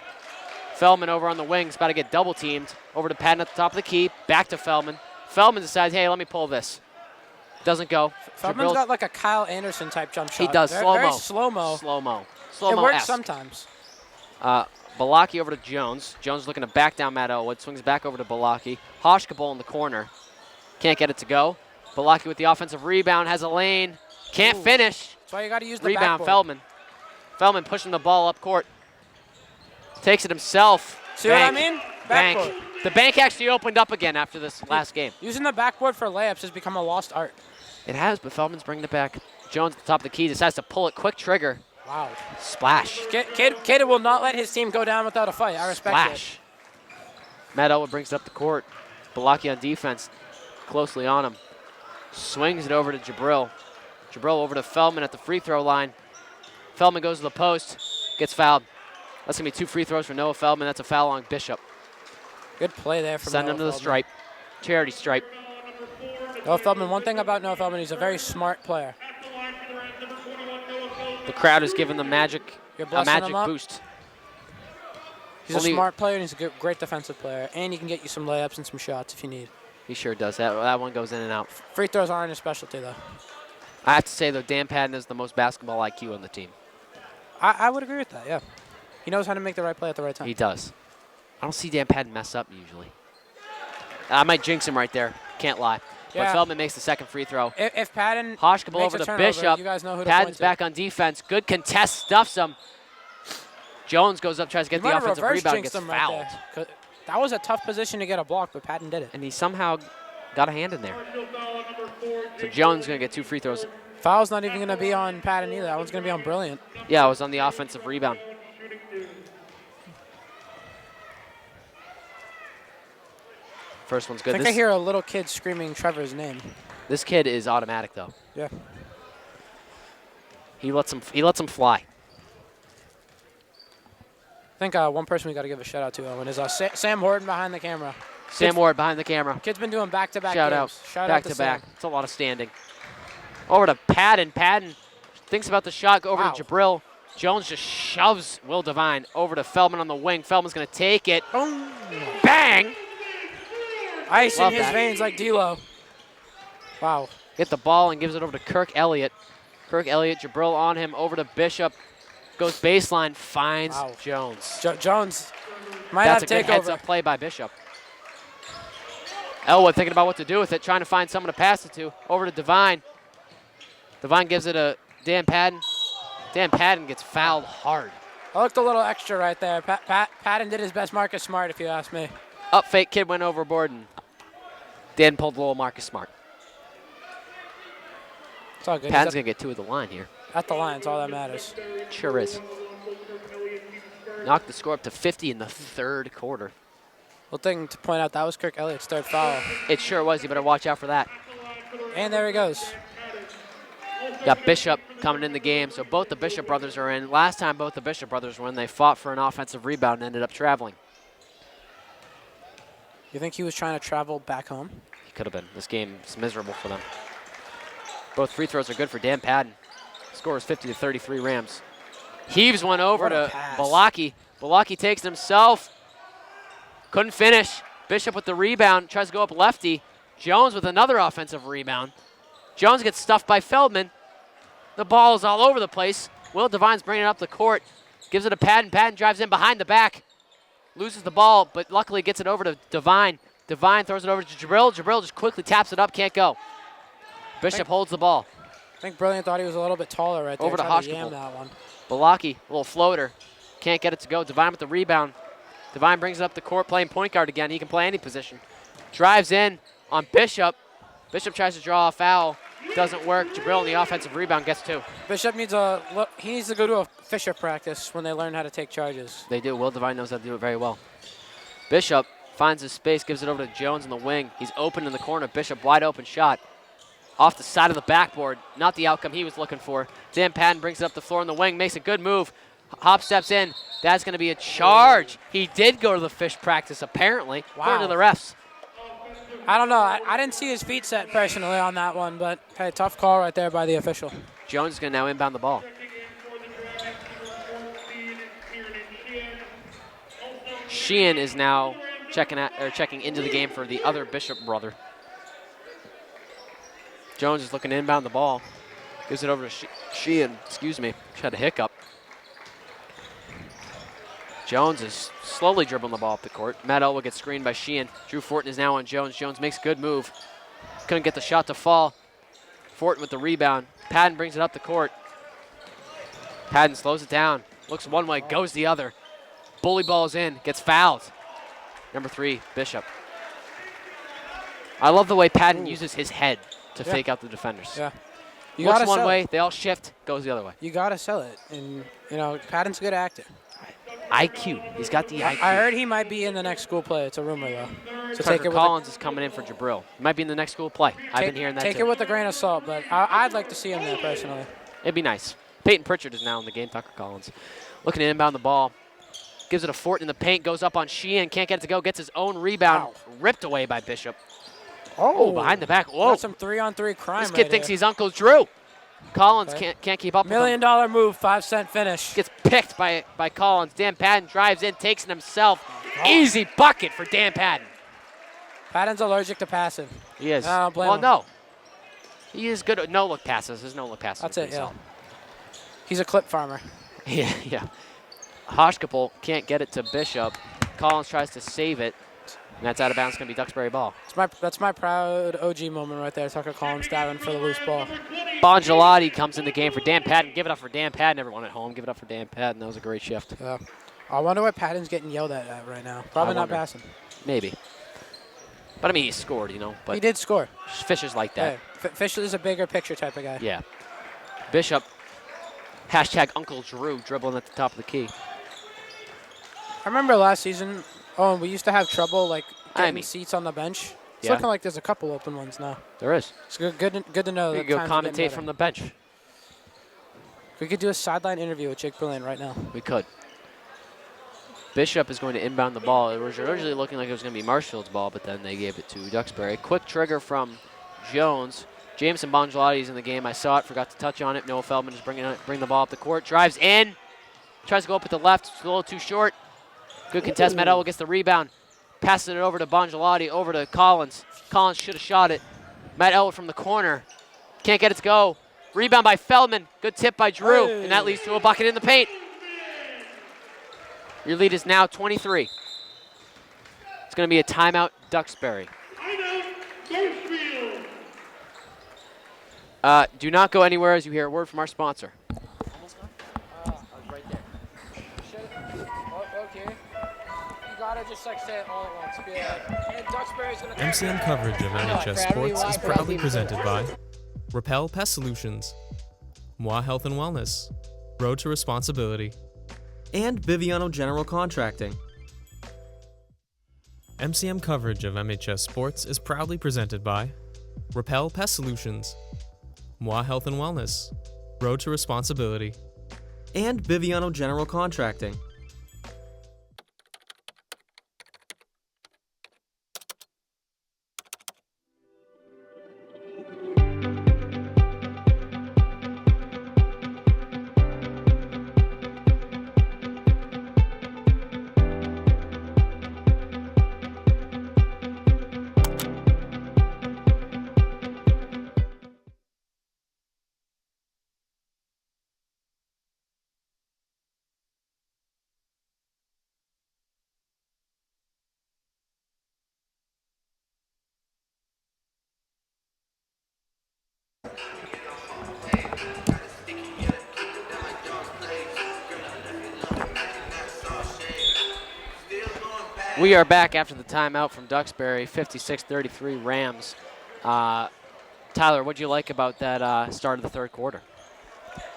Feldman over on the wings, about to get double teamed. Over to Padden at the top of the key. Back to Feldman. Feldman decides, "Hey, let me pull this." Doesn't go. Feldman's got like a Kyle Anderson type jump shot. He does. Slow-mo. Very slow-mo. Slow-mo. It works sometimes. Balaki over to Jones. Jones looking to back down Matt Elwood. Swings back over to Balaki. Hoshkabol in the corner. Can't get it to go. Balaki with the offensive rebound. Has a lane. Can't finish. That's why you got to use the Rebound, backboard. Feldman. Feldman pushing the ball up court. Takes it himself. See Bank. what I mean? Bank. Backboard. The bank actually opened up again after this last game. Using the backboard for layups has become a lost art. It has, but Feldman's bringing it back. Jones at the top of the key decides to pull it. Quick trigger. Wow. Splash. Kid will not let his team go down without a fight. I respect Splash. Matt Elwood brings it up the court. Balaki on defense. Closely on him. Swings it over to Jabril. Jabril over to Feldman at the free throw line. Feldman goes to the post. Gets fouled. That's going to be 2 free throws for Noah Feldman. That's a foul on Bishop. it. Good play there from Send Noah him to the Feldman. stripe. Charity stripe. Noah Feldman, one thing about Noah Feldman, he's a very smart player. The crowd is giving the Magic You're a blessing magic him up. boost. He's Only- a smart player, and he's a great defensive player. And he can get you some layups and some shots if you need. He sure does. That one goes in and out. Free throws aren't his specialty, though. I have to say, though, Dan Patton is the most basketball IQ on the team. I would agree with that, yeah. He knows how to make the right play at the right time. He does. I don't see Dan Patton mess up usually. I might jinx him right there. Can't lie. But Yeah. Feldman makes the second free throw. If Patton Hoshkable makes over a to turnover, Bishop. you guys know who to Patton's point to. back on defense. Good contest. Stuffs him. Jones goes up, tries to get You the might have offensive reverse rebound, jinxed gets him fouled. right there. 'Cause that was a tough position to get a block, but Patton did it. And he somehow got a hand in there. So Jones going to get 2 free throws. Foul's not even going to be on Patton either. That one's going to be on Brilliant. Yeah, it was on the offensive rebound. First one's I good. think I hear a little kid screaming Trevor's name. This kid is automatic, though. Yeah. He lets him fly. I think one person we got to give a shout out to, Owen, is Sam Horton behind the camera. Sam Ward behind the camera. Kid's been doing back-to-back Shout games. out. Shout Back out to Sam. back. It's a lot of standing. Over to Patton. Patton thinks about the shot. Over Wow. to Jabril. Jones just shoves Will Devine over to Feldman on the wing. Feldman's going to take it. Boom. Bang! Ice Love in his that. veins like D'Lo. Wow. Get the ball and gives it over to Kirk Elliott. Kirk Elliott, Jabril on him. Over to Bishop. Goes baseline. Finds Wow. Jones. Jones might That's a not good take over. heads-up play by Bishop. Elwood thinking about what to do with it, trying to find someone to pass it to. Over to Devine. Devine gives it to Dan Patton. Dan Patton gets fouled hard. I looked a little extra right there. Patton did his best Marcus Smart, if you ask me. Up fake, kid went overboard, and Dan pulled a little Marcus Smart. It's all good. Patton's He's going to get 2 at the line here. at the line. It's all that matters. Sure is. Knocked the score up to 50 in the 3rd quarter. One thing to point out, that was Kirk Elliott's 3rd foul. It sure was. You better watch out for that. And there he goes. Got Bishop coming in the game, so both the Bishop brothers are in. Last time both the Bishop brothers were in, they fought for an offensive rebound and ended up traveling. You think he was trying to travel back home? He could have been. This game is miserable for them. Both free throws are good for Dan Patton. Score is 50-33 Rams. Heaves one over What a to pass. Balaki. Balaki takes it himself. Couldn't finish. Bishop with the rebound. Tries to go up lefty. Jones with another offensive rebound. Jones gets stuffed by Feldman. The ball is all over the place. Will Devine's bringing it up the court. Gives it to Patton. Patton drives in behind the back. Loses the ball, but luckily gets it over to Devine. Devine throws it over to Jabril. Jabril just quickly taps it up. Can't go. Bishop holds the ball. I think Brilliant thought he was a little bit taller right there. Over to Tried Hoshkable. yam that one. Balaki, a little floater. Can't get it to go. Devine with the rebound. Devine brings it up the court, playing point guard again. He can play any position. Drives in on Bishop. Bishop tries to draw a foul. Doesn't work. Jabril on the offensive rebound gets 2. Bishop needs he needs to go to a Fisher practice when they learn how to take charges. They do. Will Devine knows how to do it very well. Bishop finds his space, gives it over to Jones in the wing. He's open in the corner. Bishop wide open shot. Off the side of the backboard. Not the outcome he was looking for. Dan Patton brings it up the floor in the wing. Makes a good move. Hop steps in. That's going to be a charge. He did go to the fish practice, apparently, according to the refs. I don't know. I didn't see his feet set personally on that one, but hey, tough call right there by the official. Jones is going to now inbound the ball. Sheehan is now checking into the game for the other Bishop brother. Jones is looking to inbound the ball. Gives it over to Sheehan. Excuse me. Just had a hiccup. Jones is slowly dribbling the ball up the court. Matt Elwood gets screened by Sheehan. Drew Fortin is now on Jones. Jones makes a good move. Couldn't get the shot to fall. Fortin with the rebound. Patton brings it up the court. Patton slows it down. Looks one way, goes the other. Bully balls in, gets fouled. Number 3, Bishop. I love the way Patton uses his head to fake out the defenders. Yeah. You Looks gotta one sell way, it. they all shift, goes the other way. You got to sell it. And, Patton's a good actor. IQ. He's got the IQ. I heard he might be in the next school play. It's a rumor, though. So Tucker Collins is coming in for Jabril. He might be in the next school play. I've been hearing that Take too. it with a grain of salt, but I'd like to see him there personally. It'd be nice. Peyton Pritchard is now in the game. Tucker Collins looking to inbound the ball. Gives it a Fort in the paint. Goes up on Sheehan. Can't get it to go. Gets his own rebound. Wow. Ripped away by Bishop. Oh, Behind the back. Whoa. That's some 3-on-3 crime. This kid thinks he's Uncle Drew. Collins can't keep up $1 million with him. move, 5-cent finish. Gets picked by Collins. Dan Patton drives in, takes it himself. Easy bucket for Dan Patton. Patton's allergic to passing. He is. I don't blame well, him. no. He is good at no-look passes. His no-look passes. That's are it, pretty yeah. solid. He's a clip farmer. Yeah. Hoshkapel can't get it to Bishop. Collins tries to save it, and that's out of bounds. It's going to be Duxbury ball. That's my proud OG moment right there. Tucker Collins diving for the loose ball. Bongelati comes in the game for Dan Patton. Give it up for Dan Patton, everyone at home. Give it up for Dan Patton. That was a great shift. Yeah. I wonder what Patton's getting yelled at right now. Probably not passing. Maybe. But, I mean, he scored, But he did score. Fisher's like that. Hey, Fisher is a bigger picture type of guy. Yeah. Bishop, hashtag Uncle Drew, dribbling at the top of the key. I remember last season, we used to have trouble, getting seats on the bench. It's looking like there's a couple open ones now. There is. It's good to know. We that could go times are getting commentate better. from the bench. We could do a sideline interview with Jake Brilliant right now. We could. Bishop is going to inbound the ball. It was originally looking like it was going to be Marshfield's ball, but then they gave it to Duxbury. Quick trigger from Jones. Jameson Bongelati's in the game. I saw it, forgot to touch on it. Noah Feldman is bring the ball up the court. Drives in. Tries to go up with the left. It's a little too short. Good contest. Matt Elwood gets the rebound. Passing it over to Bongelati, over to Collins. Collins should have shot it. Matt Elwood from the corner. Can't get it to go. Rebound by Feldman. Good tip by Drew. Hey. And that leads to a bucket in the paint. Your lead is now 23. It's going to be a timeout, Duxbury. Do not go anywhere as you hear a word from our sponsor. Right there. Okay. You gotta just say it all at once. Be like, and Duxbury's gonna MCM coverage of NHS Sports is proudly presented by Repel Pest Solutions, Moi Health and Wellness, Road to Responsibility, and Biviano General Contracting. MCM coverage of MHS Sports is proudly presented by Repel Pest Solutions, Moi Health and Wellness, Road to Responsibility, and Biviano General Contracting. We are back after the timeout from Duxbury, 56-33 Rams. Tyler, what do you like about that start of the third quarter?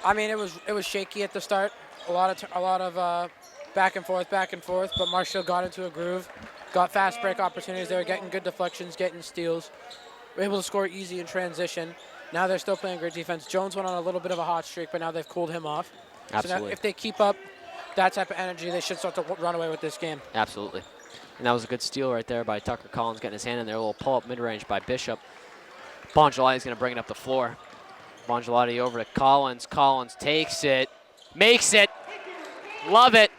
I mean, it was shaky at the start. A lot of back and forth, but Marshfield got into a groove, got fast break opportunities. They were getting good deflections, getting steals, were able to score easy in transition. Now they're still playing great defense. Jones went on a little bit of a hot streak, but now they've cooled him off. Absolutely. So now if they keep up that type of energy, they should start to run away with this game. Absolutely. And that was a good steal right there by Tucker Collins, getting his hand in there. A little pull-up mid-range by Bishop. Bongelati's going to bring it up the floor. Bongelati over to Collins. Collins takes it, makes it. Love it.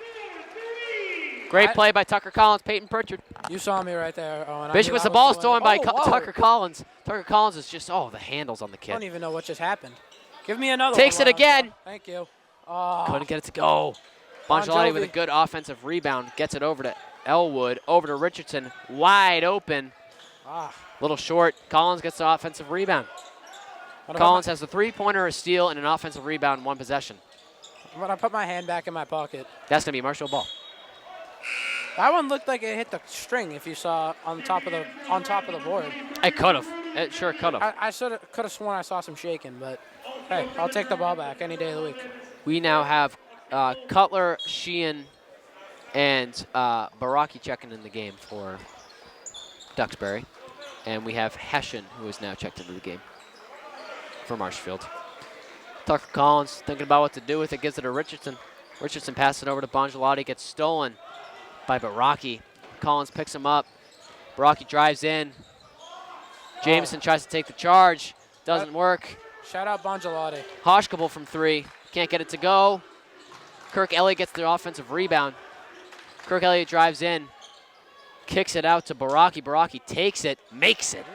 Great play by Tucker Collins, Peyton Pritchard. You saw me right there, Owen. Bishop with the ball stolen by Tucker Collins. Tucker Collins is just, the handles on the kid. I don't even know what just happened. Give me another Takes one. it again. Thank you. Couldn't get it to go. Bongelati with a good offensive rebound. Gets it over to Elwood, over to Richardson. Wide open. Little short. Collins gets the offensive rebound. Collins has the three-pointer, a steal, and an offensive rebound in one possession. when I put my hand back in my pocket. That's going to be a Marshfield ball. That one looked like it hit the string. If you saw on top of the board. It could have. It sure could have. I could have sworn I saw some shaking, but hey, I'll take the ball back any day of the week. We now have Cutler, Sheehan, and Baraki checking in the game for Duxbury. And we have Hessian, who is now checked into the game for Marshfield. Tucker Collins thinking about what to do with it, gives it to Richardson. Richardson passes it over to Bongelotti, gets stolen by Baraki. Collins picks him up. Baraki drives in. Jameson tries to take the charge. Doesn't work. Shout out Bongelotti. Hoshkable from 3. Can't get it to go. Kirk Elliott gets the offensive rebound. Kirk Elliott drives in. Kicks it out to Baraki. Baraki takes it, makes it.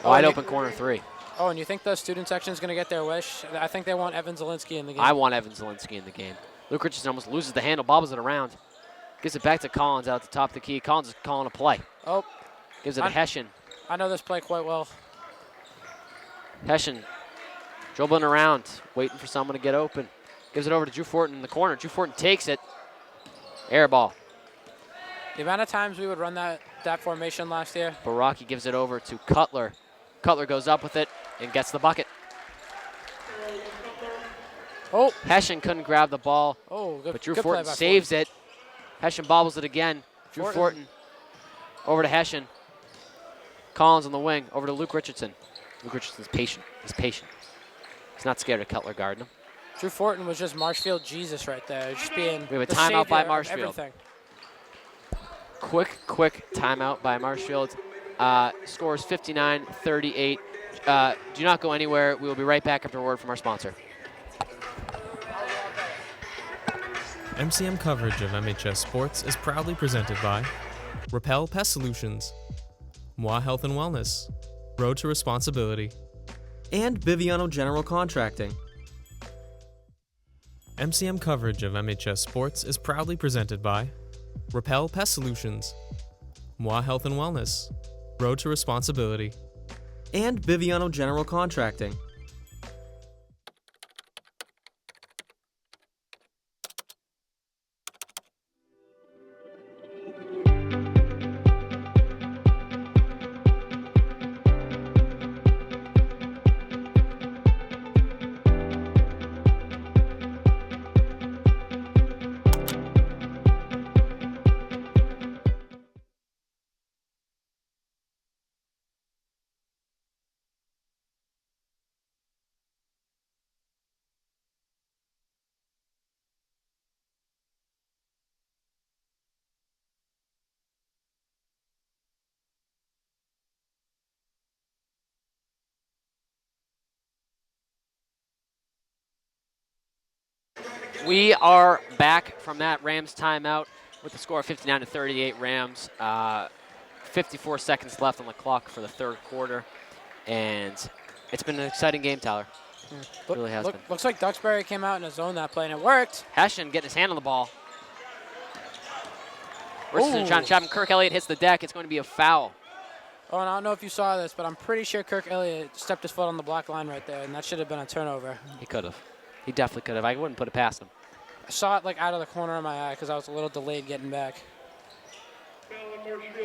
Wide open corner 3. Oh, and you think the student section is going to get their wish? I think they want Evan Zielinski in the game. I want Evan Zielinski in the game. Luke Richardson almost loses the handle, bobbles it around. Gives it back to Collins out at the top of the key. Collins is calling a play. Oh. Gives it to Hessian. I know this play quite well. Hessian dribbling around, waiting for someone to get open. Gives it over to Drew Fortin in the corner. Drew Fortin takes it. Air ball. The amount of times we would run that formation last year. Baraki gives it over to Cutler. Cutler goes up with it and gets the bucket. Oh. Hessian couldn't grab the ball, but Drew Fortin saves it. Hessian bobbles it again. Drew Fortin over to Hessian. Collins on the wing, over to Luke Richardson. Luke Richardson's patient. He's patient. He's not scared of Cutler guarding him. Drew Fortin was just Marshfield Jesus right there. Just being we have a timeout by Marshfield. Everything. Quick timeout by Marshfield. Scores 59-38. Do not go anywhere. We will be right back after a word from our sponsor. MCM coverage of MHS Sports is proudly presented by Repel Pest Solutions, Moi Health and Wellness, Road to Responsibility, and Biviano General Contracting. MCM coverage of MHS Sports is proudly presented by Repel Pest Solutions, Moi Health and Wellness, Road to Responsibility, and Biviano General Contracting. We are back from that Rams timeout with the score of 59-38 Rams. 54 seconds left on the clock for the third quarter. And it's been an exciting game, Tyler. It really has been. Looks like Duxbury came out in a zone that play, and it worked. Hessian getting his hand on the ball. Richardson trying to chop him. Kirk Elliott hits the deck. It's going to be a foul. Oh, and I don't know if you saw this, but I'm pretty sure Kirk Elliott stepped his foot on the black line right there, and that should have been a turnover. He could have. He definitely could have. I wouldn't put it past him. I saw it like out of the corner of my eye because I was a little delayed getting back.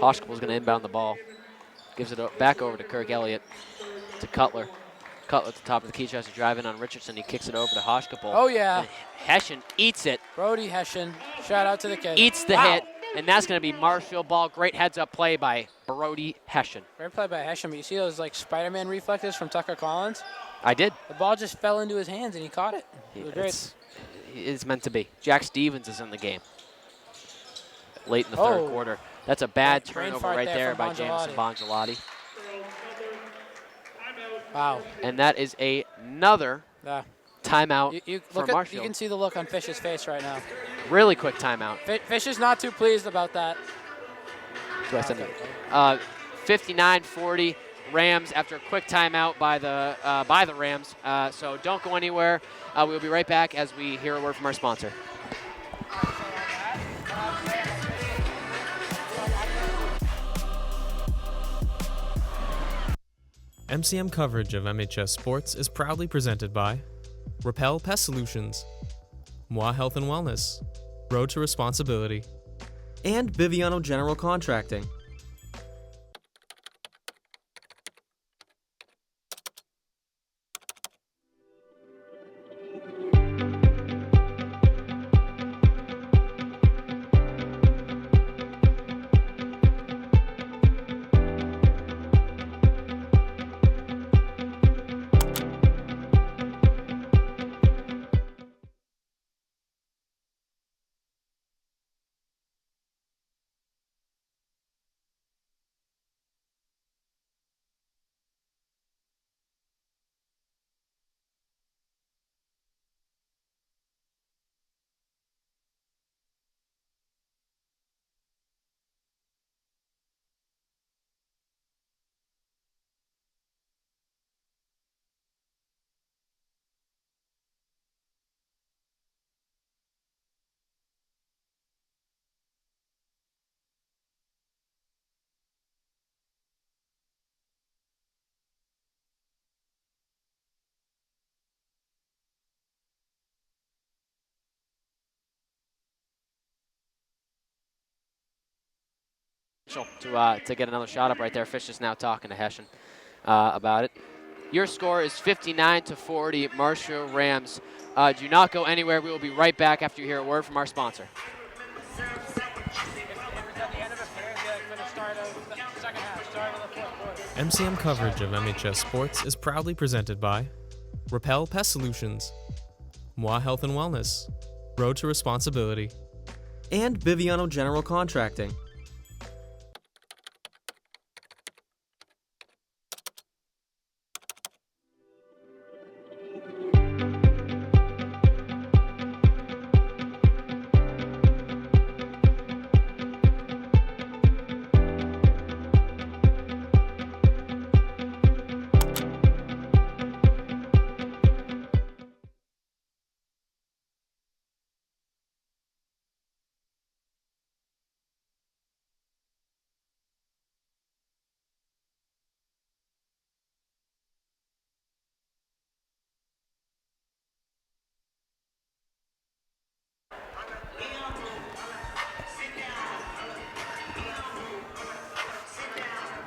Hoshkable's going to inbound the ball. Gives it back over to Kirk Elliott, to Cutler. Cutler at the top of the key, tries to drive in on Richardson. He kicks it over to Hoshkable. Oh, yeah. And Hessian eats it. Brody Hessian. Shout out to the kid. Eats the hit, and that's going to be Marshfield ball. Great heads-up play by Brody Hessian. Great play by Hessian, but you see those like Spider-Man reflexes from Tucker Collins? I did. The ball just fell into his hands, and he caught it. It was great. It's meant to be. Jack Stevens is in the game late in the third quarter. That's a bad turnover right there by Jameson Bongelotti. Wow. And that is another timeout for Marshfield. You can see the look on Fish's face right now. Really quick timeout. Fish is not too pleased about that. 59-40 Rams after a quick timeout by the Rams. So don't go anywhere. We'll be right back as we hear a word from our sponsor. MCM coverage of MHS Sports is proudly presented by Repel Pest Solutions, Moi Health and Wellness, Road to Responsibility, and Biviano General Contracting. To get another shot up right there. Fish is now talking to Hessian about it. Your score is 59-40. Marshfield Rams. Do not go anywhere. We will be right back after you hear a word from our sponsor. MCM coverage of MHS Sports is proudly presented by Repel Pest Solutions, Moi Health and Wellness, Road to Responsibility, and Biviano General Contracting.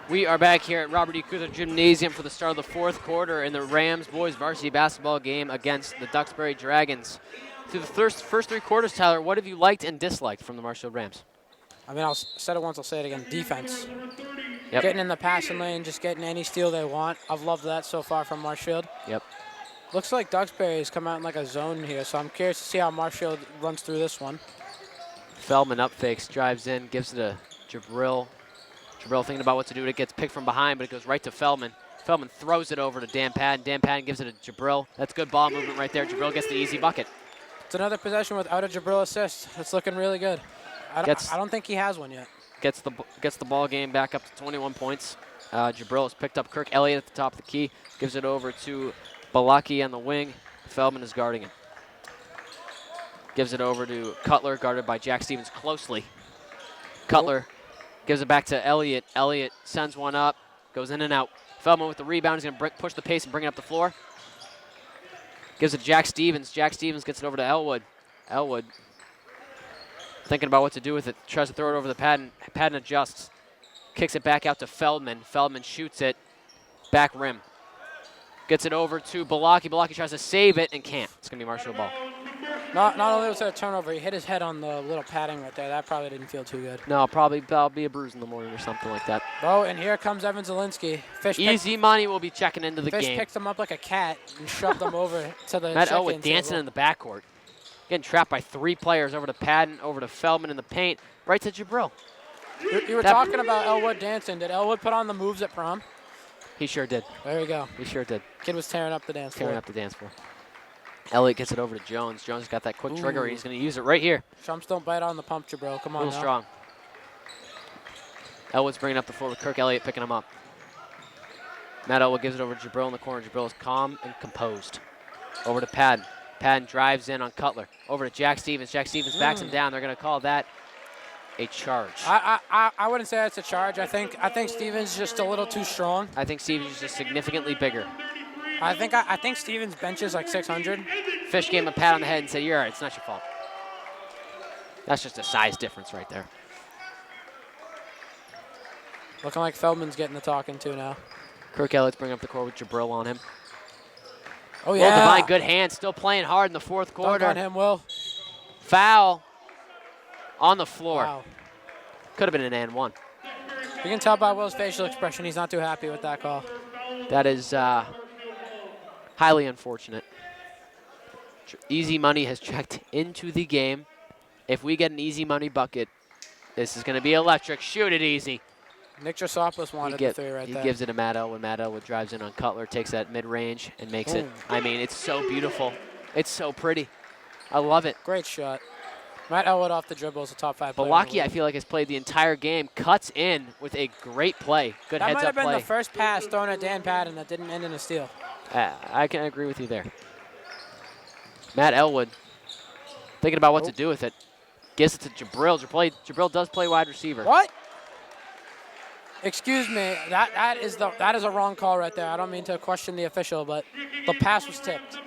We are back here at Robert E. Kuther Gymnasium for the start of the fourth quarter in the Rams boys varsity basketball game against the Duxbury Dragons. Through the first three quarters, Tyler, what have you liked and disliked from the Marshfield Rams? I mean, I said it once, I'll say it again. Defense. Yep. Getting in the passing lane, just getting any steal they want. I've loved that so far from Marshfield. Yep. Looks like Duxbury's come out in like a zone here, so I'm curious to see how Marshfield runs through this one. Feldman up fakes, drives in, gives it to Jabril. Jabril thinking about what to do. It gets picked from behind, but it goes right to Feldman. Feldman throws it over to Dan Padden. Dan Padden gives it to Jabril. That's good ball movement right there. Jabril gets the easy bucket. It's another possession without a Jabril assist. It's looking really good. I don't think he has one yet. Gets the ball game back up to 21 points. Jabril has picked up Kirk Elliott at the top of the key. Gives it over to Balaki on the wing. Feldman is guarding him. Gives it over to Cutler, guarded by Jack Stevens closely. Cutler gives it back to Elliott. Elliott sends one up, goes in and out. Feldman with the rebound. He's going to push the pace and bring it up the floor. Gives it to Jack Stevens. Jack Stevens gets it over to Elwood. Elwood thinking about what to do with it. Tries to throw it over the Padden. Padden adjusts. Kicks it back out to Feldman. Feldman shoots it. Back rim. Gets it over to Balaki. Balaki tries to save it and can't. It's going to be Marshall ball. Not only was it a turnover, he hit his head on the little padding right there. That probably didn't feel too good. No, probably that'll be a bruise in the morning or something like that. Oh, and here comes Evan Zielinski. Easy money will be checking into the Fish game. picked him up like a cat and shoved him over to the Matt check-in Elwood dancing table. in the backcourt. Getting trapped by three players over to Padden, over to Feldman in the paint, right to Jabril. You were talking about Elwood dancing. Did Elwood put on the moves at prom? He sure did. There you go. He sure did. Kid was tearing up the dance floor. Tearing up the dance floor. Elliott gets it over to Jones. Jones got that quick trigger. He's going to use it right here. Shumps don't bite on the pump, Jabril. Come on A little now. strong. Elwood's bringing up the floor with Kirk Elliott picking him up. Matt Elwood gives it over to Jabril in the corner. Jabril is calm and composed. Over to Padden. Padden drives in on Cutler. Over to Jack Stevens. Jack Stevens backs him down. They're going to call that a charge. I wouldn't say that's a charge. I think Stevens is just a little too strong. I think Stevens is just significantly bigger. I think Stevens benches like 600. Fish gave him a pat on the head and said, "You're all right. It's not your fault." That's just a size difference right there. Looking like Feldman's getting the talking to now. Kirk Elliott's bringing up the court with Jabril on him. Oh, yeah. Will Devine, good hand, still playing hard in the fourth quarter. Dunk on him, Will. Foul on the floor. Wow. Could have been an and one. You can tell by Will's facial expression he's not too happy with that call. That is highly unfortunate. Easy money has checked into the game. If we get an easy money bucket, this is going to be electric. Shoot it easy. Nick Trasopoulos wanted the three right there. He gives it to Matt Elwood. Matt Elwood drives in on Cutler, takes that mid-range, and makes it. I mean, it's so beautiful. It's so pretty. I love it. Great shot. Matt Elwood off the dribble is a top 5 player. Balaki, I feel like, has played the entire game, cuts in with a great play. Good heads-up play. That might have been the first pass thrown at Dan Patton that didn't end in a steal. I can agree with you there. Matt Elwood thinking about what to do with it. Gives it to Jabril. Jabril does play wide receiver. What? Excuse me. That is a wrong call right there. I don't mean to question the official, but the pass was tipped.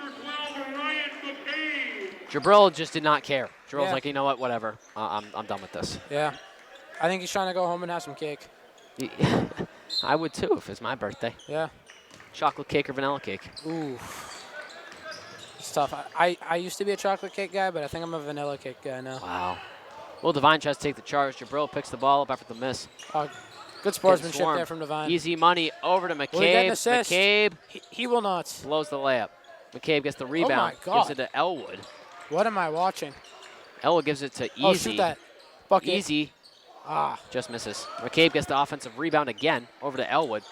Jabril just did not care. Jabril's Yeah. like, you know what, whatever. I'm done with this. Yeah. I think he's trying to go home and have some cake. I would too if it's my birthday. Yeah. Chocolate cake or vanilla cake? Ooh. It's tough. I used to be a chocolate cake guy, but I think I'm a vanilla cake guy now. Wow. Will Devine tries to take the charge. Jabril picks the ball up after the miss. Good sportsmanship there from Devine. Easy money over to Will he get an McCabe. assist? McCabe He will not. blows the layup. McCabe gets the rebound. Oh my God. Gives it to Elwood. What am I watching? Elwood gives it to Easy. Oh, shoot that. Bucket. Easy. Ah. Just misses. McCabe gets the offensive rebound again over to Elwood.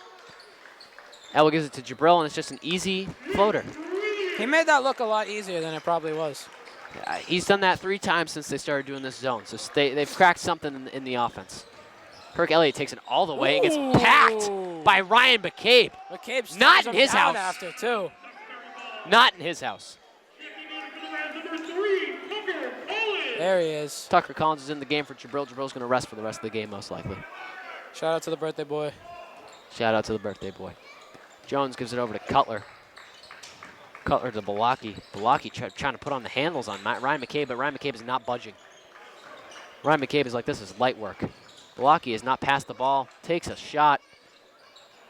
Elwood gives it to Jabril, and it's just an easy floater. He made that look a lot easier than it probably was. He's done that 3 times since they started doing this zone. So they've cracked something in the offense. Kirk Elliott takes it all the way and gets packed by Ryan McCabe. McCabe Not in his house. After too. Not in his house. There he is. Tucker Collins is in the game for Jabril. Jabril's going to rest for the rest of the game, most likely. Shout out to the birthday boy. Shout out to the birthday boy. Jones gives it over to Cutler. Cutler to Balaki. Balaki trying to put on the handles on Ryan McCabe, but Ryan McCabe is not budging. Ryan McCabe is like, this is light work. Balaki has not passed the ball, takes a shot,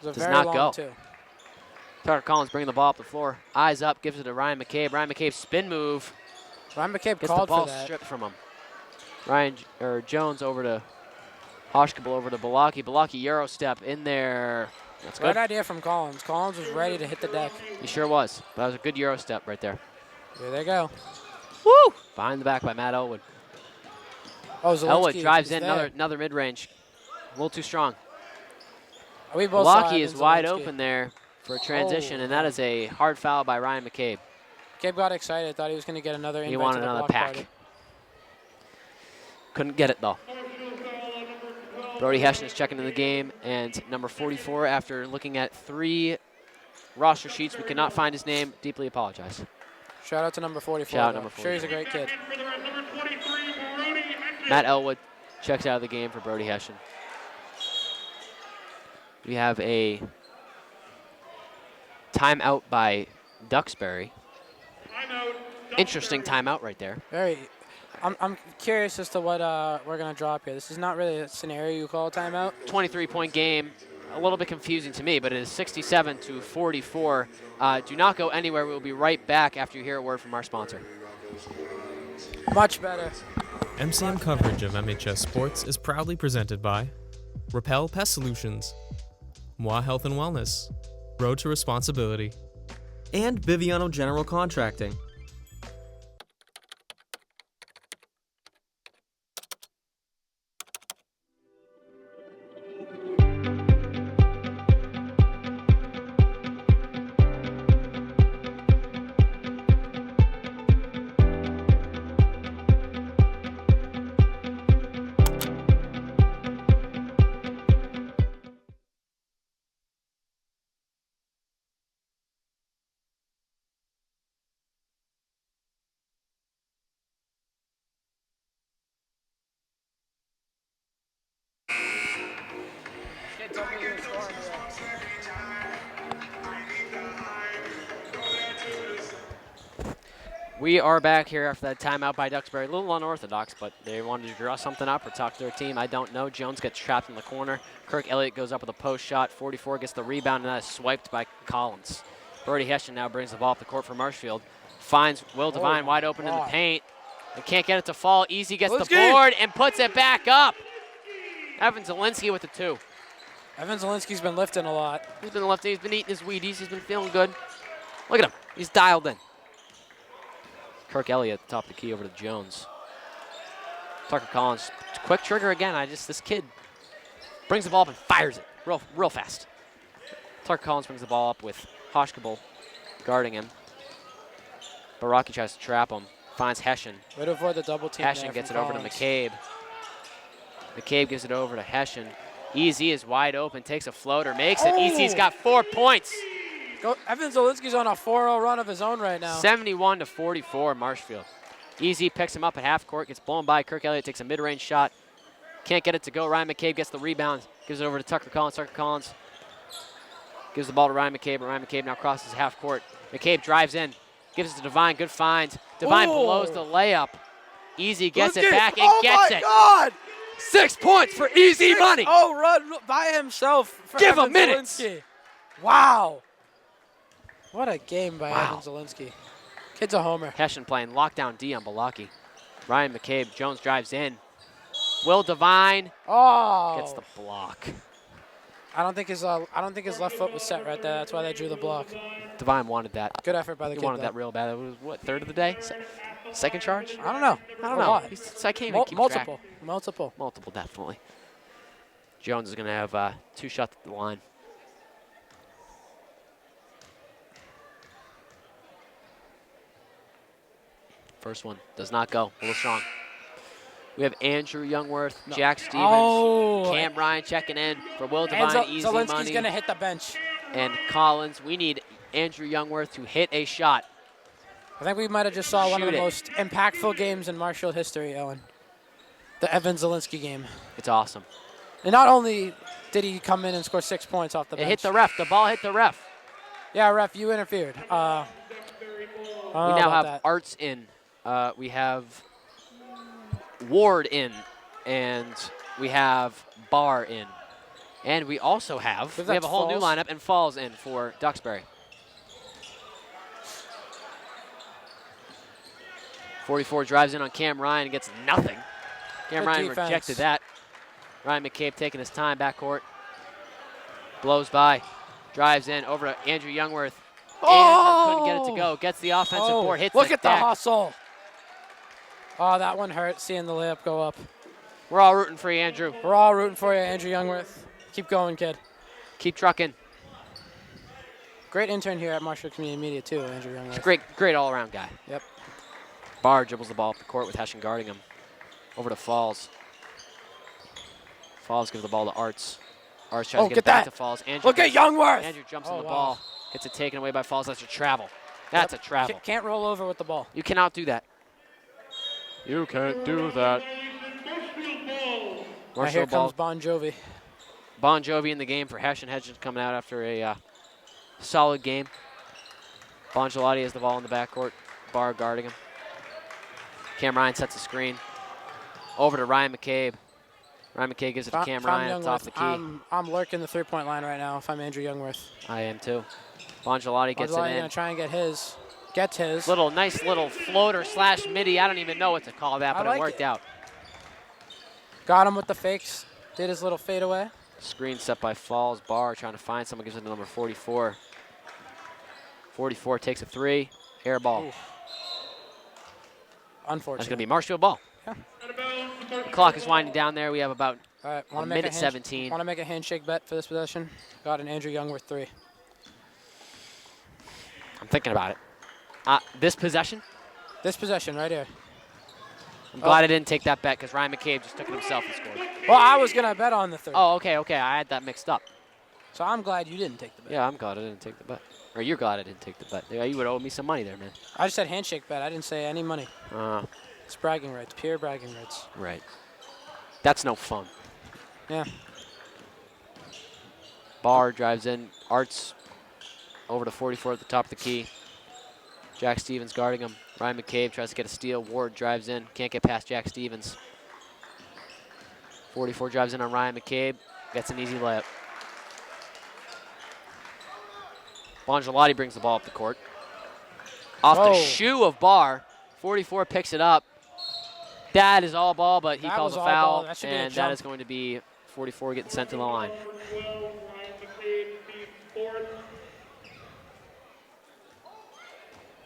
does not go. Tucker Collins bringing the ball up the floor. Eyes up, gives it to Ryan McCabe. Ryan McCabe spin move. Ryan McCabe gets called the ball for that. stripped from him. Jones over to Hoshkabel over to Balaki. Balaki Euro step in there. That's good. Great idea from Collins. Collins was ready to hit the deck. He sure was. That was a good Euro step right there. Here they go. Woo! Behind the back by Matt Elwood. Oh, Elwood drives in another mid-range. A little too strong. Balaki is wide open there for a transition, and that is a hard foul by Ryan McCabe. McCabe got excited, thought he was going to get another invite. He wanted another pack. Party. Couldn't get it, though. Brody Hessian is checking in the game, and number 44, after looking at 3 roster sheets, we could not find his name. Deeply apologize. Shout out to number 44. Shout out number 44. Sure, he's a great kid. Matt Elwood checks out of the game for Brody Hessian. We have a timeout by Duxbury. Interesting timeout right there. Very. I'm curious as to what we're going to drop here. This is not really a scenario you call a timeout. 23-point game. A little bit confusing to me, but it is 67-44. Do not go anywhere. We'll be right back after you hear a word from our sponsor. Much better. MCM coverage of MHS Sports is proudly presented by Repel Pest Solutions, Moi Health and Wellness, Road to Responsibility, and Biviano General Contracting. kid told me he was scoring today. We are back here after that timeout by Duxbury. A little unorthodox, but they wanted to draw something up or talk to their team. I don't know. Jones gets trapped in the corner. Kirk Elliott goes up with a post shot. 44 gets the rebound, and that is swiped by Collins. Brody Hessian now brings the ball up the court for Marshfield. Finds Will Devine wide open in the paint. And can't get it to fall. Easy gets the board and puts it back up. Evan Zielinski with the 2. Evan Zielinski's been lifting a lot. He's been lifting. He's been eating his Wheaties. He's been feeling good. Look at him. He's dialed in. Kirk Elliott at the top of the key over to Jones. Tucker Collins, quick trigger again. this kid brings the ball up and fires it real fast. Tucker Collins brings the ball up with Hoshkabel guarding him. Baraki tries to trap him, finds Hessian. Way to avoid the double team. Hessian gets it over to McCabe. McCabe gives it over to Hessian. Easy is wide open, takes a floater, makes it. Easy's got 4 points. Evan Zielinski's on a 4-0 run of his own right now. 71-44, Marshfield. Easy picks him up at half court, gets blown by. Kirk Elliott takes a mid-range shot. Can't get it to go. Ryan McCabe gets the rebound, gives it over to Tucker Collins. Tucker Collins gives the ball to Ryan McCabe, but Ryan McCabe now crosses half court. McCabe drives in, gives it to Devine. Good find. Devine blows the layup. Easy gets it back and gets it. Oh, my God! 6 points for Easy money. Oh, run by himself for Give Evan him minutes. Zielinski. Wow. What a game by Evan Zielinski. Kid's a homer. Hessian playing lockdown D on Balaki. Ryan McCabe, Jones drives in. Will Devine gets the block. I don't think his left foot was set right there. That's why they drew the block. Devine wanted that. Good effort by the kid. He wanted that real bad. It was what, third of the day? Second charge? I don't know. I can't even keep track. Multiple, definitely. Jones is going to have 2 shots at the line. First one does not go. A little strong. We have Andrew Youngworth, Jack Stevens, Cam Ryan checking in for Will Devine, Easy Zielinski's money. going to hit the bench. And Collins. We need Andrew Youngworth to hit a shot. I think we might have just saw one of the most impactful games in Marshfield history, Owen. The Evan Zielinski game. It's awesome. And not only did he come in and score 6 points off the bench. It hit the ref. The ball hit the ref. Yeah, ref, you interfered. We now have Arts in. We have Ward in. And we have Barr in. And we also have, a whole new lineup, and Falls in for Duxbury. 44 drives in on Cam Ryan and gets nothing. Cam Ryan rejected that. Ryan McCabe taking his time backcourt. Blows by. Drives in over to Andrew Youngworth. Couldn't get it to go. Gets the offensive board. Hits Look at the hustle. Oh, that one hurt, seeing the layup go up. We're all rooting for you, Andrew. We're all rooting for you, Andrew Youngworth. Keep going, kid. Keep trucking. Great intern here at Marshfield Community Media, too, Andrew Youngworth. Great all-around guy. Yep. Barr dribbles the ball up the court with Hessian guarding him. Over to Falls. Falls gives the ball to Arts. Arts tries to get it back to Falls. Look at Youngworth. Andrew jumps on the ball. Gets it taken away by Falls. That's a travel. That's a travel. Can't roll over with the ball. You cannot do that. You can't do that. Now here comes Bon Jovi. Bon Jovi in the game for Hessian. Hessian coming out after a solid game. Bon Gelati has the ball in the backcourt. Barr guarding him. Cam Ryan sets a screen. Over to Ryan McCabe. Ryan McCabe gives it to Cam Ryan at the top of the key. I'm lurking the three-point line right now if I'm Andrew Youngworth. I am too. Bon Gelati gets it in. Going to try and get his. Gets his. Nice little floater / midi. I don't even know what to call that, but it worked out. Got him with the fakes. Did his little fadeaway. Screen set by Falls. Barr trying to find someone. Gives it to number 44. 44 takes a 3. Air ball. Oof. Unfortunate. That's going to be Marshfield ball. Yeah. The clock is winding down there. We have about a minute 17. Want to make a handshake bet for this possession? Got an Andrew Youngworth 3. I'm thinking about it. This possession? This possession right here. I'm glad I didn't take that bet because Ryan McCabe just took it himself and scored. Well, I was going to bet on the 3. Oh, okay. I had that mixed up. So I'm glad you didn't take the bet. Yeah, I'm glad I didn't take the bet. Or you're glad I didn't take the bet. Yeah, you would owe me some money there, man. I just said handshake bet. I didn't say any money. It's bragging rights, pure bragging rights. Right. That's no fun. Yeah. Barr drives in. Arts over to 44 at the top of the key. Jack Stevens guarding him. Ryan McCabe tries to get a steal. Ward drives in. Can't get past Jack Stevens. 44 drives in on Ryan McCabe. Gets an easy layup. Bongelotti brings the ball up the court. Off the shoe of Barr. 44 picks it up. That is all ball, but he calls a foul, and that is going to be 44 getting sent to the line.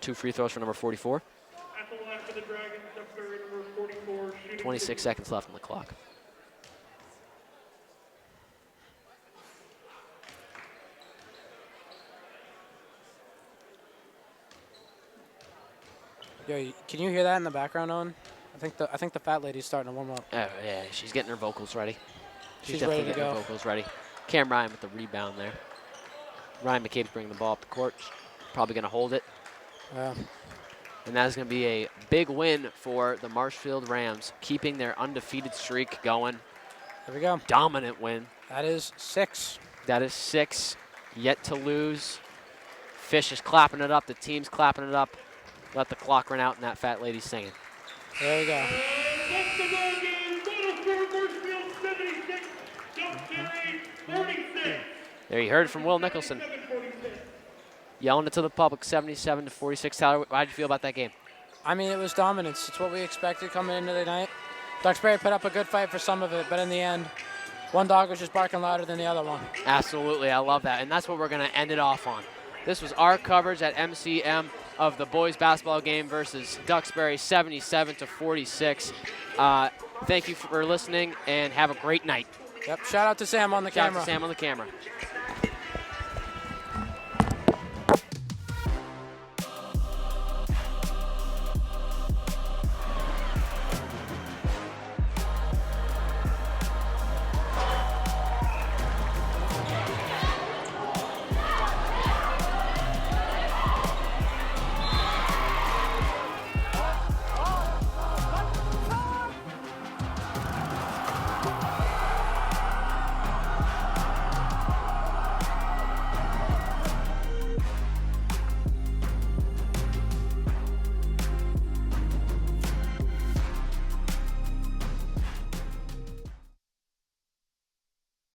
2 free throws for number 44. 26 seconds left on the clock. Yo, can you hear that in the background, Owen? I think the fat lady's starting to warm up. Oh, yeah, she's getting her vocals ready. She's definitely ready to getting go. her vocals ready. Cam Ryan with the rebound there. Ryan McCabe's bringing the ball up the court. Probably going to hold it. Yeah. And that is going to be a big win for the Marshfield Rams, keeping their undefeated streak going. There we go. Dominant win. That is 6. That is 6. Yet to lose. Fish is clapping it up. The team's clapping it up. Let the clock run out, and that fat lady's singing. There we go. There you heard it from Will Nicholson. Yelling it to the public, 77-46. Tyler, how'd you feel about that game? I mean, it was dominance. It's what we expected coming into the night. Duxbury put up a good fight for some of it, but in the end, one dog was just barking louder than the other one. Absolutely, I love that, and that's what we're going to end it off on. This was our coverage at MCM of the boys basketball game versus Duxbury, 77-46. Thank you for listening, and have a great night. Yep, shout out to Sam on the camera. Shout out to Sam on the camera.